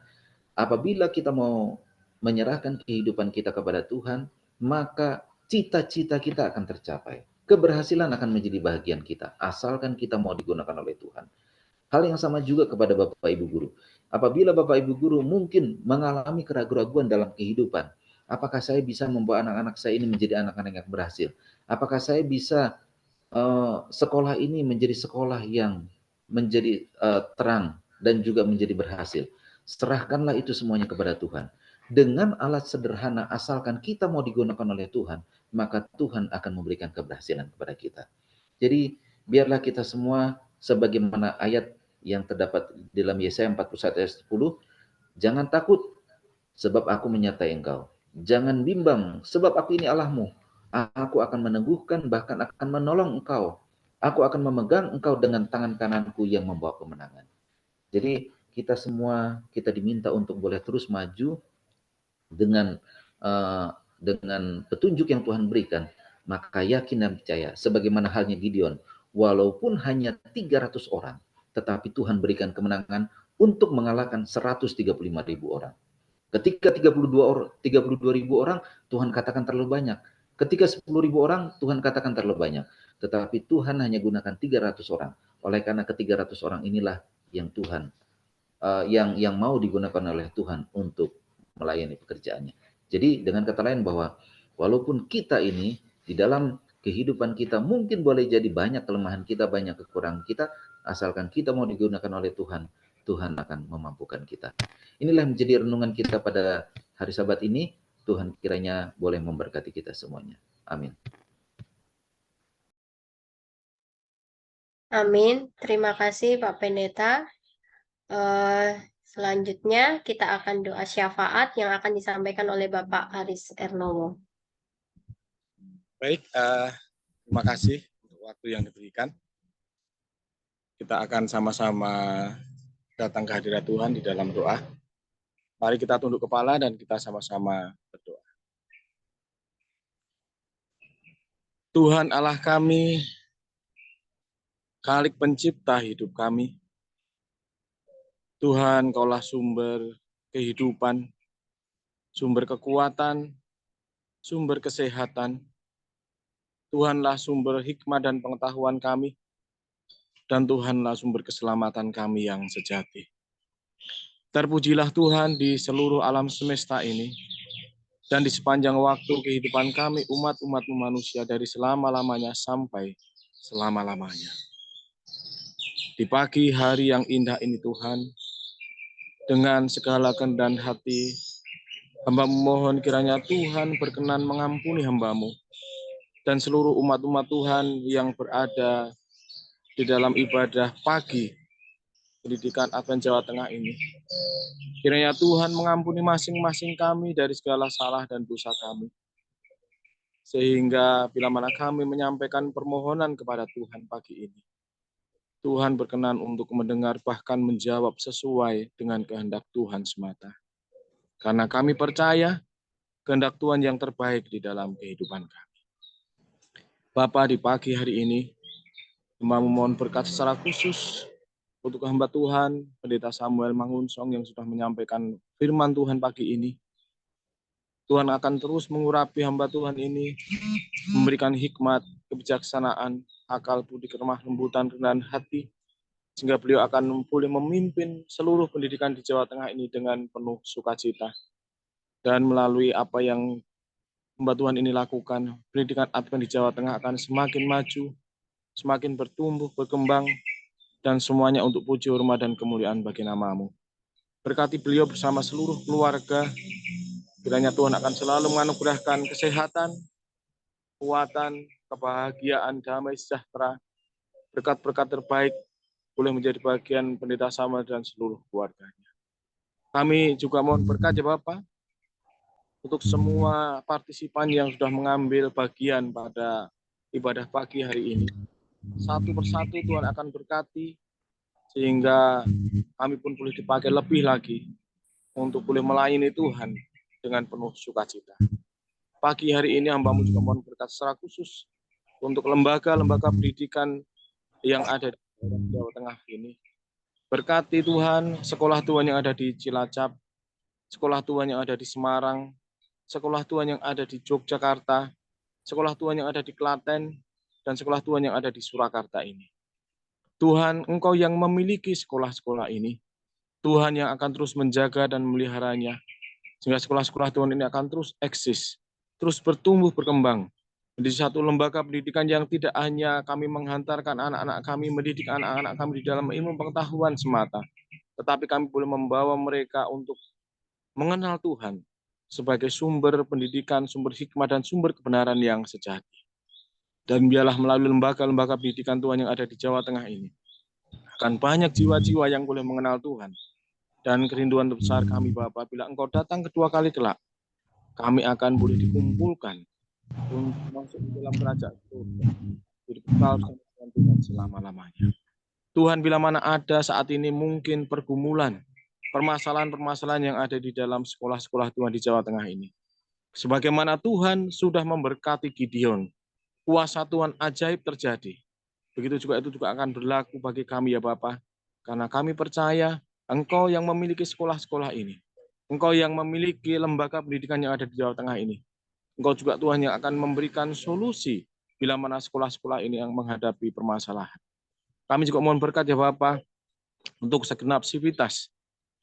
apabila kita mau menyerahkan kehidupan kita kepada Tuhan, maka cita-cita kita akan tercapai. Keberhasilan akan menjadi bagian kita, asalkan kita mau digunakan oleh Tuhan. Hal yang sama juga kepada Bapak Ibu Guru. Apabila Bapak Ibu Guru mungkin mengalami keraguan dalam kehidupan, apakah saya bisa membawa anak-anak saya ini menjadi anak-anak yang berhasil? Apakah saya bisa sekolah ini menjadi sekolah yang menjadi terang dan juga menjadi berhasil? Serahkanlah itu semuanya kepada Tuhan. Dengan alat sederhana, asalkan kita mau digunakan oleh Tuhan, maka Tuhan akan memberikan keberhasilan kepada kita. Jadi biarlah kita semua sebagaimana ayat yang terdapat dalam Yesaya 41 ayat 10, "Jangan takut, sebab aku menyertai engkau. Jangan bimbang, sebab aku ini Allahmu. Aku akan meneguhkan, bahkan akan menolong engkau. Aku akan memegang engkau dengan tangan kananku yang membawa kemenangan." Jadi kita semua, kita diminta untuk boleh terus maju dengan petunjuk yang Tuhan berikan, maka yakin dan percaya, sebagaimana halnya Gideon, walaupun hanya 300 orang, tetapi Tuhan berikan kemenangan untuk mengalahkan 135.000 orang. Ketika 32.000 orang, Tuhan katakan terlalu banyak. Ketika 10.000 orang, Tuhan katakan terlalu banyak. Tetapi Tuhan hanya gunakan 300 orang. Oleh karena ke-300 orang inilah yang Tuhan yang mau digunakan oleh Tuhan untuk melayani pekerjaannya. Jadi dengan kata lain bahwa walaupun kita ini di dalam kehidupan kita mungkin boleh jadi banyak kelemahan kita, banyak kekurangan kita, asalkan kita mau digunakan oleh Tuhan, Tuhan akan memampukan kita. Inilah menjadi renungan kita pada hari Sabat ini. Tuhan kiranya boleh memberkati kita semuanya. Amin. Amin. Terima kasih Pak Pendeta. Selanjutnya kita akan doa syafaat yang akan disampaikan oleh Bapak Aris Ernomo. Baik, terima kasih untuk waktu yang diberikan. Kita akan sama-sama datang ke hadirat Tuhan di dalam doa. Mari kita tunduk kepala dan kita sama-sama berdoa. Tuhan Allah kami, Khalik pencipta hidup kami. Tuhan, Kaulah sumber kehidupan, sumber kekuatan, sumber kesehatan. Tuhanlah sumber hikmah dan pengetahuan kami, dan Tuhanlah sumber keselamatan kami yang sejati. Terpujilah Tuhan di seluruh alam semesta ini, dan di sepanjang waktu kehidupan kami umat-umat manusia dari selama-lamanya sampai selama-lamanya. Di pagi hari yang indah ini Tuhan, dengan segala kehendak hati, hamba memohon kiranya Tuhan berkenan mengampuni hamba-Mu dan seluruh umat-umat Tuhan yang berada di dalam ibadah pagi pendidikan Advent Jawa Tengah ini. Kiranya Tuhan mengampuni masing-masing kami dari segala salah dan dosa kami. Sehingga bila mana kami menyampaikan permohonan kepada Tuhan pagi ini, Tuhan berkenan untuk mendengar bahkan menjawab sesuai dengan kehendak Tuhan semata. Karena kami percaya kehendak Tuhan yang terbaik di dalam kehidupan kami. Bapa, di pagi hari ini, hamba memohon berkat secara khusus untuk hamba Tuhan, Pendeta Samuel Mangunsong yang sudah menyampaikan firman Tuhan pagi ini. Tuhan akan terus mengurapi hamba Tuhan ini, memberikan hikmat, kebijaksanaan, akal budi, keremah lembutan, kerendahan hati, sehingga beliau akan boleh memimpin seluruh pendidikan di Jawa Tengah ini dengan penuh sukacita. Dan melalui apa yang hamba Tuhan ini lakukan, pendidikan Advent di Jawa Tengah akan semakin maju, semakin bertumbuh, berkembang, dan semuanya untuk puji hormat dan kemuliaan bagi nama-Mu. Berkati beliau bersama seluruh keluarga, kiranya Tuhan akan selalu menganugerahkan kesehatan, kekuatan, kebahagiaan, damai sejahtera, berkat-berkat terbaik boleh menjadi bagian Pendeta Samuel dan seluruh keluarganya. Kami juga mohon berkat ya Bapak, untuk semua partisipan yang sudah mengambil bagian pada ibadah pagi hari ini. Satu persatu Tuhan akan berkati, sehingga kami pun boleh dipakai lebih lagi untuk boleh melayani Tuhan dengan penuh sukacita. Pagi hari ini hamba-Mu juga mohon berkat secara khusus untuk lembaga-lembaga pendidikan yang ada di Jawa Tengah ini. Berkati Tuhan, sekolah Tuhan yang ada di Cilacap, sekolah Tuhan yang ada di Semarang, sekolah Tuhan yang ada di Yogyakarta, sekolah Tuhan yang ada di Klaten, dan sekolah Tuhan yang ada di Surakarta ini. Tuhan, Engkau yang memiliki sekolah-sekolah ini, Tuhan yang akan terus menjaga dan memeliharanya, sehingga sekolah-sekolah Tuhan ini akan terus eksis, terus bertumbuh, berkembang, menjadi satu lembaga pendidikan yang tidak hanya kami menghantarkan anak-anak kami, mendidik anak-anak kami di dalam ilmu pengetahuan semata, tetapi kami boleh membawa mereka untuk mengenal Tuhan sebagai sumber pendidikan, sumber hikmah, dan sumber kebenaran yang sejati. Dan biarlah melalui lembaga-lembaga pendidikan Tuhan yang ada di Jawa Tengah ini, akan banyak jiwa-jiwa yang boleh mengenal Tuhan. Dan kerinduan besar kami Bapa, bila Engkau datang kedua kali kelak, kami akan boleh dikumpulkan untuk masuk ke dalam kerajaan surga, jadi bekal dengan Tuhan selama-lamanya. Tuhan, bila mana ada saat ini mungkin pergumulan, permasalahan-permasalahan yang ada di dalam sekolah-sekolah Tuhan di Jawa Tengah ini, sebagaimana Tuhan sudah memberkati Gideon, kuasa Tuhan ajaib terjadi. Begitu juga itu juga akan berlaku bagi kami ya Bapa, karena kami percaya Engkau yang memiliki sekolah-sekolah ini, Engkau yang memiliki lembaga pendidikan yang ada di Jawa Tengah ini. Engkau juga Tuhan yang akan memberikan solusi bila mana sekolah-sekolah ini yang menghadapi permasalahan. Kami juga mohon berkat ya Bapa untuk segenap sivitas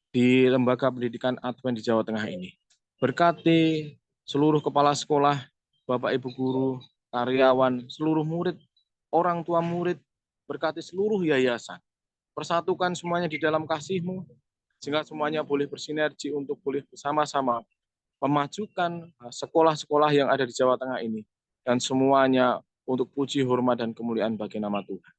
di lembaga pendidikan Advent di Jawa Tengah ini. Berkati seluruh kepala sekolah, Bapak Ibu guru, karyawan, seluruh murid, orang tua murid, berkati seluruh yayasan. Persatukan semuanya di dalam kasih-Mu, sehingga semuanya boleh bersinergi untuk boleh bersama-sama memajukan sekolah-sekolah yang ada di Jawa Tengah ini, dan semuanya untuk puji, hormat, dan kemuliaan bagi nama Tuhan.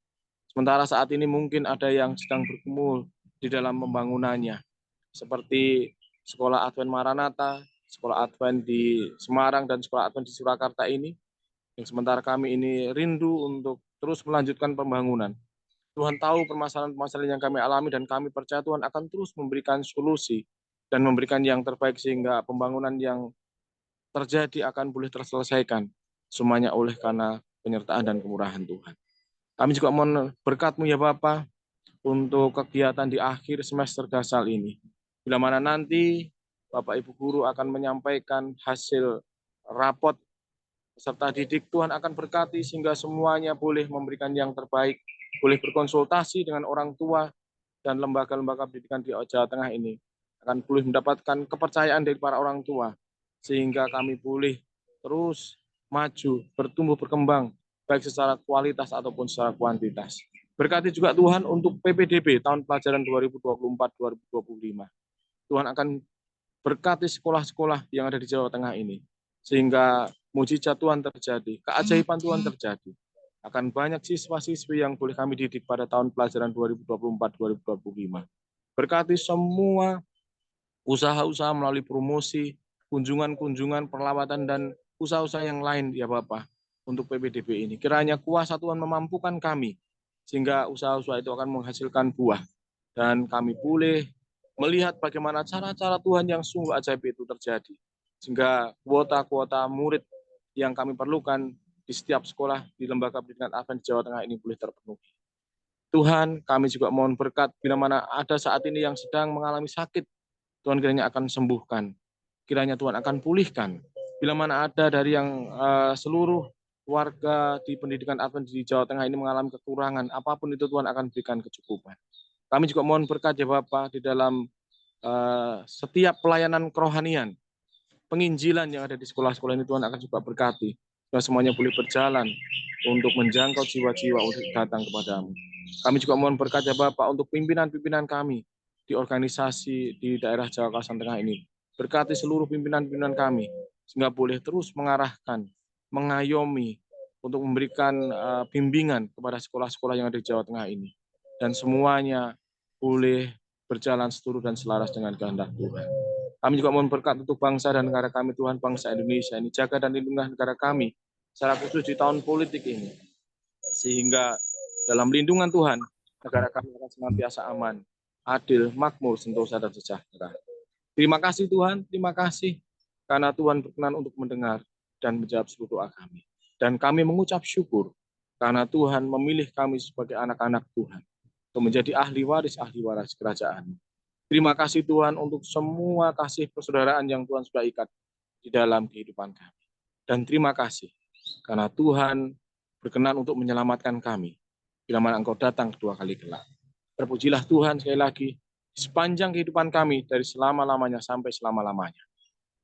Sementara saat ini mungkin ada yang sedang bergumul di dalam pembangunannya, seperti Sekolah Advent Maranatha, Sekolah Advent di Semarang, dan Sekolah Advent di Surakarta ini, yang sementara kami ini rindu untuk terus melanjutkan pembangunan. Tuhan tahu permasalahan-permasalahan yang kami alami, dan kami percaya Tuhan akan terus memberikan solusi dan memberikan yang terbaik sehingga pembangunan yang terjadi akan boleh terselesaikan. Semuanya oleh karena penyertaan dan kemurahan Tuhan. Kami juga mohon berkat-Mu ya Bapa untuk kegiatan di akhir semester dasar ini. Bila mana nanti Bapak Ibu Guru akan menyampaikan hasil rapot peserta didik, Tuhan akan berkati sehingga semuanya boleh memberikan yang terbaik, boleh berkonsultasi dengan orang tua dan lembaga-lembaga pendidikan di Jawa Tengah ini, akan boleh mendapatkan kepercayaan dari para orang tua, sehingga kami boleh terus maju, bertumbuh, berkembang, baik secara kualitas ataupun secara kuantitas. Berkati juga Tuhan untuk PPDB tahun pelajaran 2024-2025. Tuhan akan berkati sekolah-sekolah yang ada di Jawa Tengah ini, sehingga mujizat Tuhan terjadi, keajaiban Tuhan terjadi. Akan banyak siswa-siswi yang boleh kami didik pada tahun pelajaran 2024-2025. Berkati semua usaha-usaha melalui promosi, kunjungan-kunjungan, perlawatan, dan usaha-usaha yang lain ya Bapak untuk PPDB ini. Kiranya kuasa Tuhan memampukan kami, sehingga usaha-usaha itu akan menghasilkan buah. Dan kami boleh melihat bagaimana cara-cara Tuhan yang sungguh ajaib itu terjadi. Sehingga kuota-kuota murid yang kami perlukan di setiap sekolah di Lembaga Pendidikan Advent Jawa Tengah ini boleh terpenuhi. Tuhan, kami juga mohon berkat bila mana ada saat ini yang sedang mengalami sakit, Tuhan kiranya akan sembuhkan. Kiranya Tuhan akan pulihkan. Bila mana ada dari yang seluruh warga di pendidikan Advent di Jawa Tengah ini mengalami kekurangan, apapun itu Tuhan akan berikan kecukupan. Kami juga mohon berkat ya Bapak di dalam setiap pelayanan kerohanian, penginjilan yang ada di sekolah-sekolah ini Tuhan akan juga berkati. Dan semuanya boleh berjalan untuk menjangkau jiwa-jiwa untuk datang kepadamu. Kami juga mohon berkat ya Bapak untuk pimpinan-pimpinan kami di organisasi di daerah Jawa Kawasan Tengah ini. Berkati seluruh pimpinan-pimpinan kami, sehingga boleh terus mengarahkan, mengayomi, untuk memberikan bimbingan kepada sekolah-sekolah yang ada di Jawa Tengah ini. Dan semuanya boleh berjalan seturut dan selaras dengan kehendak Tuhan. Kami juga mohon berkat untuk bangsa dan negara kami, Tuhan, bangsa Indonesia ini. Jaga dan lindungi negara kami, secara khusus di tahun politik ini. Sehingga dalam lindungan Tuhan, negara kami akan senantiasa aman, adil, makmur, sentosa, dan sejahtera. Terima kasih Tuhan, terima kasih karena Tuhan berkenan untuk mendengar dan menjawab seluruh doa kami. Dan kami mengucap syukur karena Tuhan memilih kami sebagai anak-anak Tuhan untuk menjadi ahli waris kerajaan. Terima kasih Tuhan untuk semua kasih persaudaraan yang Tuhan sudah ikat di dalam kehidupan kami. Dan terima kasih karena Tuhan berkenan untuk menyelamatkan kami bila mana Engkau datang kedua kali kelak. Terpujilah Tuhan sekali lagi sepanjang kehidupan kami dari selama-lamanya sampai selama-lamanya.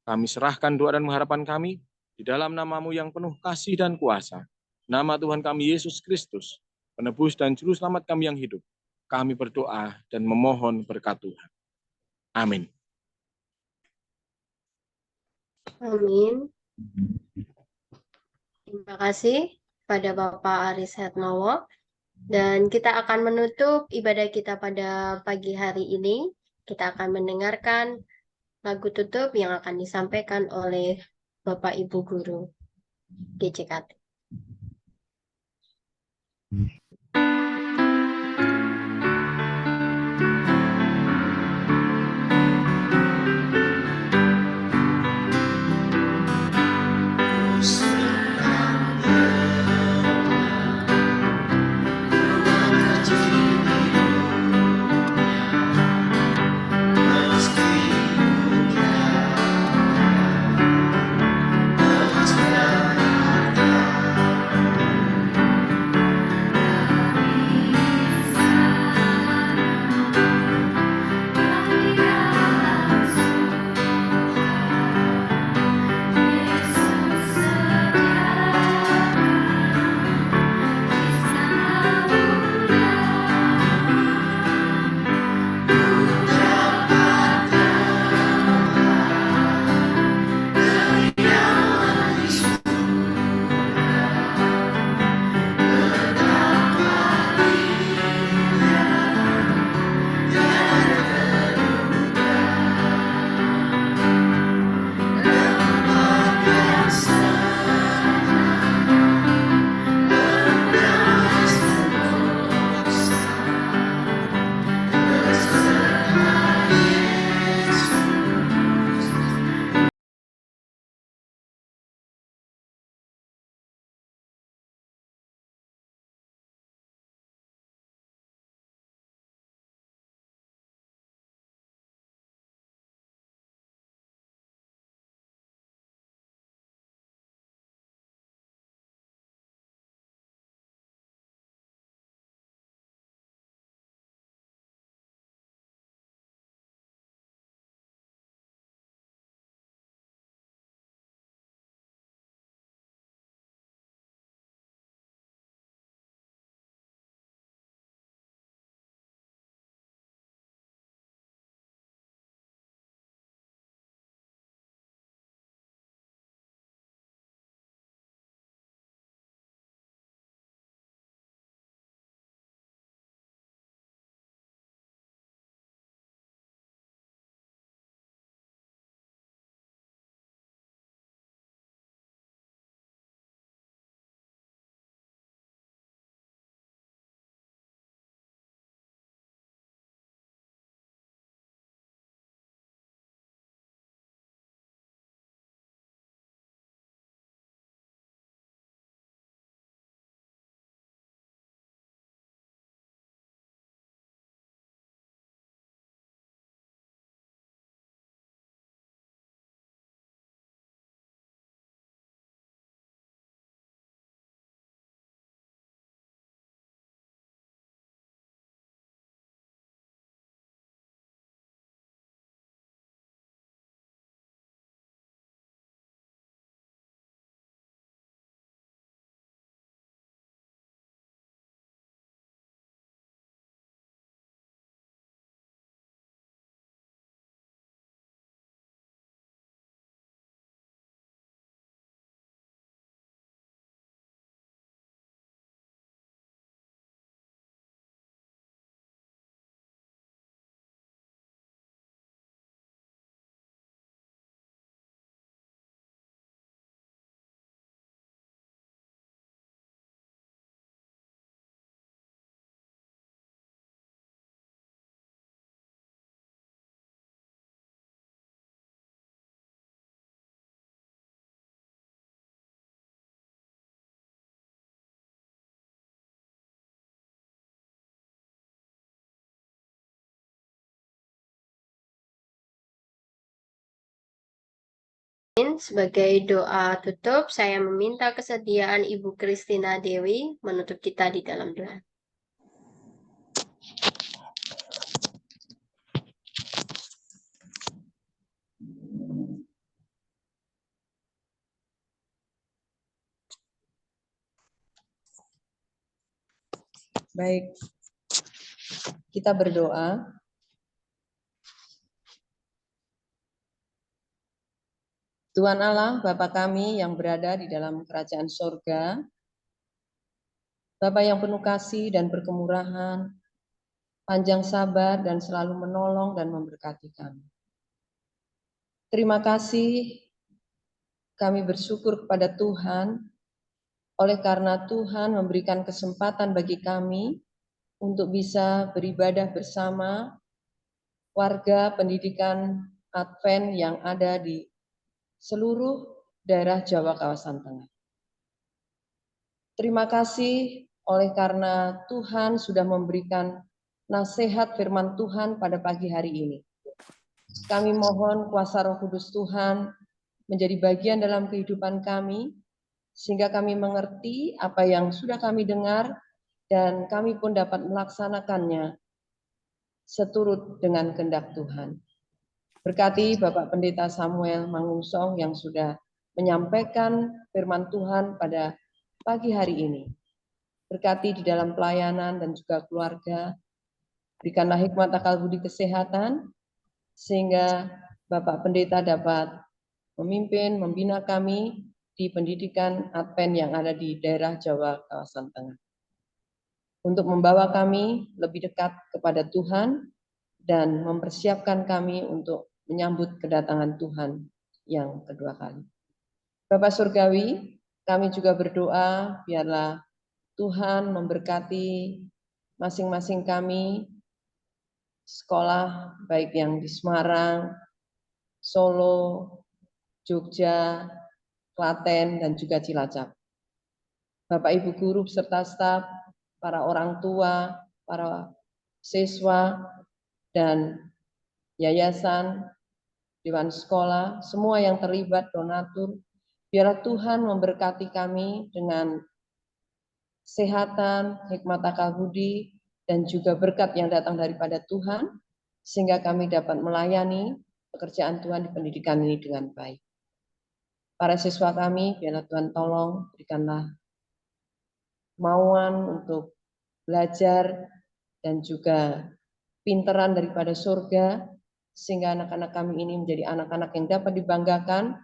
Kami serahkan doa dan pengharapan kami di dalam nama-Mu yang penuh kasih dan kuasa. Nama Tuhan kami Yesus Kristus, penebus dan juru selamat kami yang hidup. Kami berdoa dan memohon berkat Tuhan. Amin. Amin. Terima kasih pada Bapak Aris Hetnowo. Dan kita akan menutup ibadah kita pada pagi hari ini. Kita akan mendengarkan lagu tutup yang akan disampaikan oleh Bapak Ibu Guru GCKT. Terima Sebagai doa tutup, saya meminta kesediaan Ibu Christina Dewi menutup kita di dalam doa. Baik, kita berdoa. Tuhan Allah, Bapa kami yang berada di dalam kerajaan sorga, Bapa yang penuh kasih dan berkemurahan, panjang sabar dan selalu menolong dan memberkati kami. Terima kasih, kami bersyukur kepada Tuhan, oleh karena Tuhan memberikan kesempatan bagi kami untuk bisa beribadah bersama warga pendidikan Advent yang ada di seluruh daerah Jawa kawasan tengah. Terima kasih oleh karena Tuhan sudah memberikan nasihat firman Tuhan pada pagi hari ini. Kami mohon kuasa Roh Kudus Tuhan menjadi bagian dalam kehidupan kami, sehingga kami mengerti apa yang sudah kami dengar, dan kami pun dapat melaksanakannya seturut dengan kehendak Tuhan. Berkati Bapak Pendeta Samuel Mangungsong yang sudah menyampaikan firman Tuhan pada pagi hari ini. Berkati di dalam pelayanan dan juga keluarga. Berikanlah hikmat akal budi kesehatan, sehingga Bapak Pendeta dapat memimpin, membina kami di pendidikan Advent yang ada di daerah Jawa kawasan tengah. Untuk membawa kami lebih dekat kepada Tuhan dan mempersiapkan kami untuk menyambut kedatangan Tuhan yang kedua kali. Bapak Surgawi, kami juga berdoa biarlah Tuhan memberkati masing-masing kami, sekolah baik yang di Semarang, Solo, Jogja, Klaten, dan juga Cilacap. Bapak Ibu guru beserta staf, para orang tua, para siswa, dan yayasan, dewan sekolah, semua yang terlibat donatur, biarlah Tuhan memberkati kami dengan kesehatan, hikmat akal budi, dan juga berkat yang datang daripada Tuhan, sehingga kami dapat melayani pekerjaan Tuhan di pendidikan ini dengan baik. Para siswa kami, biarlah Tuhan tolong, berikanlah kemauan untuk belajar dan juga pinteran daripada surga, sehingga anak-anak kami ini menjadi anak-anak yang dapat dibanggakan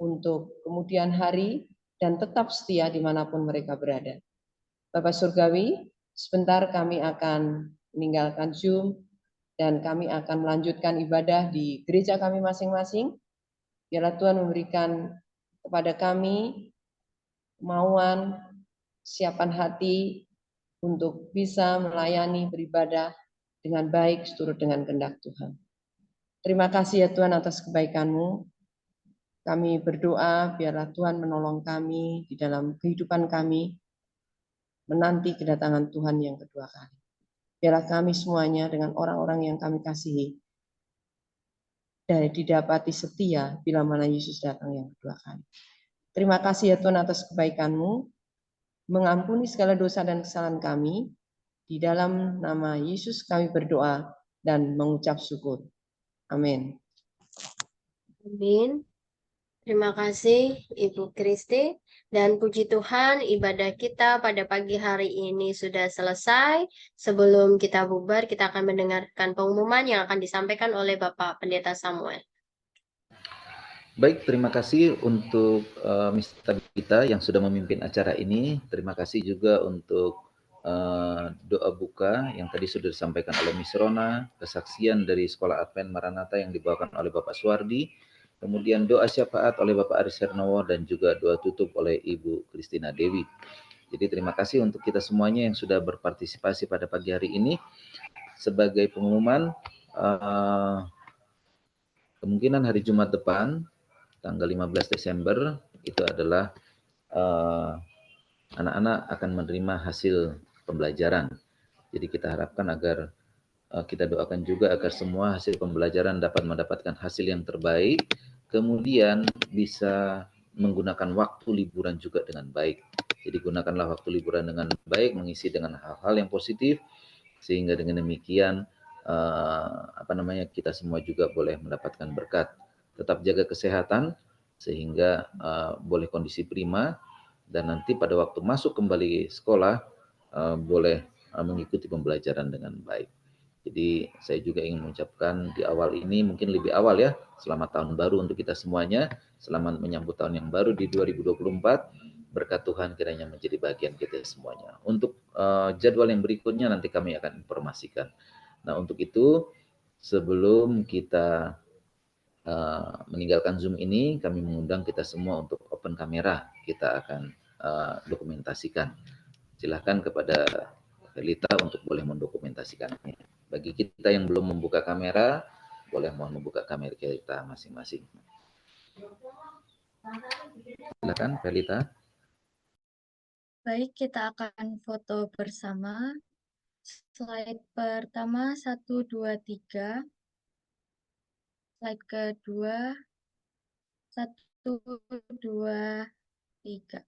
untuk kemudian hari dan tetap setia dimanapun mereka berada. Bapak Surgawi, sebentar kami akan meninggalkan Zoom dan kami akan melanjutkan ibadah di gereja kami masing-masing. Biarlah Tuhan memberikan kepada kami kemauan, siapan hati untuk bisa melayani beribadah dengan baik seturut dengan kehendak Tuhan. Terima kasih ya Tuhan atas kebaikan-Mu. Kami berdoa biarlah Tuhan menolong kami di dalam kehidupan kami menanti kedatangan Tuhan yang kedua kali. Biarlah kami semuanya dengan orang-orang yang kami kasihi dan didapati setia bila mana Yesus datang yang kedua kali. Terima kasih ya Tuhan atas kebaikan-Mu, mengampuni segala dosa dan kesalahan kami. Di dalam nama Yesus kami berdoa dan mengucap syukur. Amin. Amin. Terima kasih Ibu Kristi, dan puji Tuhan ibadah kita pada pagi hari ini sudah selesai. Sebelum kita bubar, kita akan mendengarkan pengumuman yang akan disampaikan oleh Bapak Pendeta Samuel. Baik, terima kasih untuk Mr. Gita yang sudah memimpin acara ini. Terima kasih juga untuk doa buka yang tadi sudah disampaikan oleh Miss Rona, kesaksian dari Sekolah Advent Maranatha yang dibawakan oleh Bapak Suwardi, kemudian doa syafaat oleh Bapak Aris Hernowo, dan juga doa tutup oleh Ibu Christina Dewi. Jadi terima kasih untuk kita semuanya yang sudah berpartisipasi pada pagi hari ini. Sebagai pengumuman, kemungkinan hari Jumat depan, tanggal 15 Desember, itu adalah anak-anak akan menerima hasil pembelajaran. Jadi kita harapkan agar kita doakan juga agar semua hasil pembelajaran dapat mendapatkan hasil yang terbaik, kemudian bisa menggunakan waktu liburan juga dengan baik. Jadi gunakanlah waktu liburan dengan baik, mengisi dengan hal-hal yang positif, sehingga dengan demikian kita semua juga boleh mendapatkan berkat. Tetap jaga kesehatan sehingga boleh kondisi prima, dan nanti pada waktu masuk kembali sekolah boleh mengikuti pembelajaran dengan baik. Jadi saya juga ingin mengucapkan di awal ini, mungkin lebih awal ya, selamat tahun baru untuk kita semuanya, selamat menyambut tahun yang baru di 2024, berkat Tuhan kiranya menjadi bagian kita semuanya. Untuk jadwal yang berikutnya nanti kami akan informasikan. Nah untuk itu, sebelum kita meninggalkan Zoom ini, kami mengundang kita semua untuk open kamera, kita akan dokumentasikan. Silahkan kepada Felita untuk boleh mendokumentasikannya. Bagi kita yang belum membuka kamera, boleh mohon membuka kamera kita masing-masing. Silakan Felita. Baik, kita akan foto bersama. Slide pertama 1, 2, 3. Slide kedua 1, 2, 3.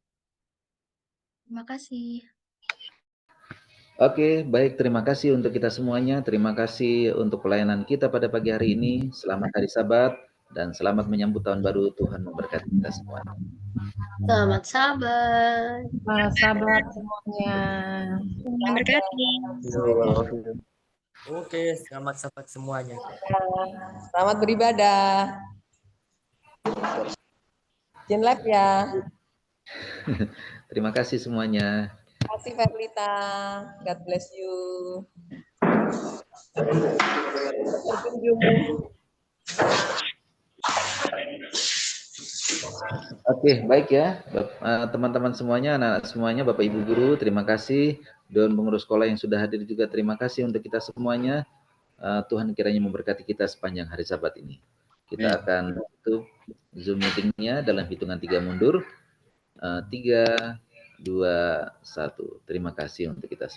Terima kasih. Oke, baik. Terima kasih untuk kita semuanya. Terima kasih untuk pelayanan kita pada pagi hari ini. Selamat hari Sabat dan selamat menyambut tahun baru. Tuhan memberkati kita semua. Selamat Sabat. Selamat Sabat semuanya. Memberkati. Oke, selamat Sabat semuanya. Selamat beribadah. Izin live ya. Terima kasih semuanya. Terima kasih Verlita. God bless you. Oke, baik ya, teman-teman semuanya, anak semuanya, Bapak Ibu Guru, terima kasih. Dan pengurus sekolah yang sudah hadir juga, terima kasih untuk kita semuanya. Tuhan kiranya memberkati kita sepanjang hari Sabat ini. Kita akan tutup Zoom meeting-nya dalam hitungan 3 mundur. 3, 2, 1. Terima kasih untuk kita semua.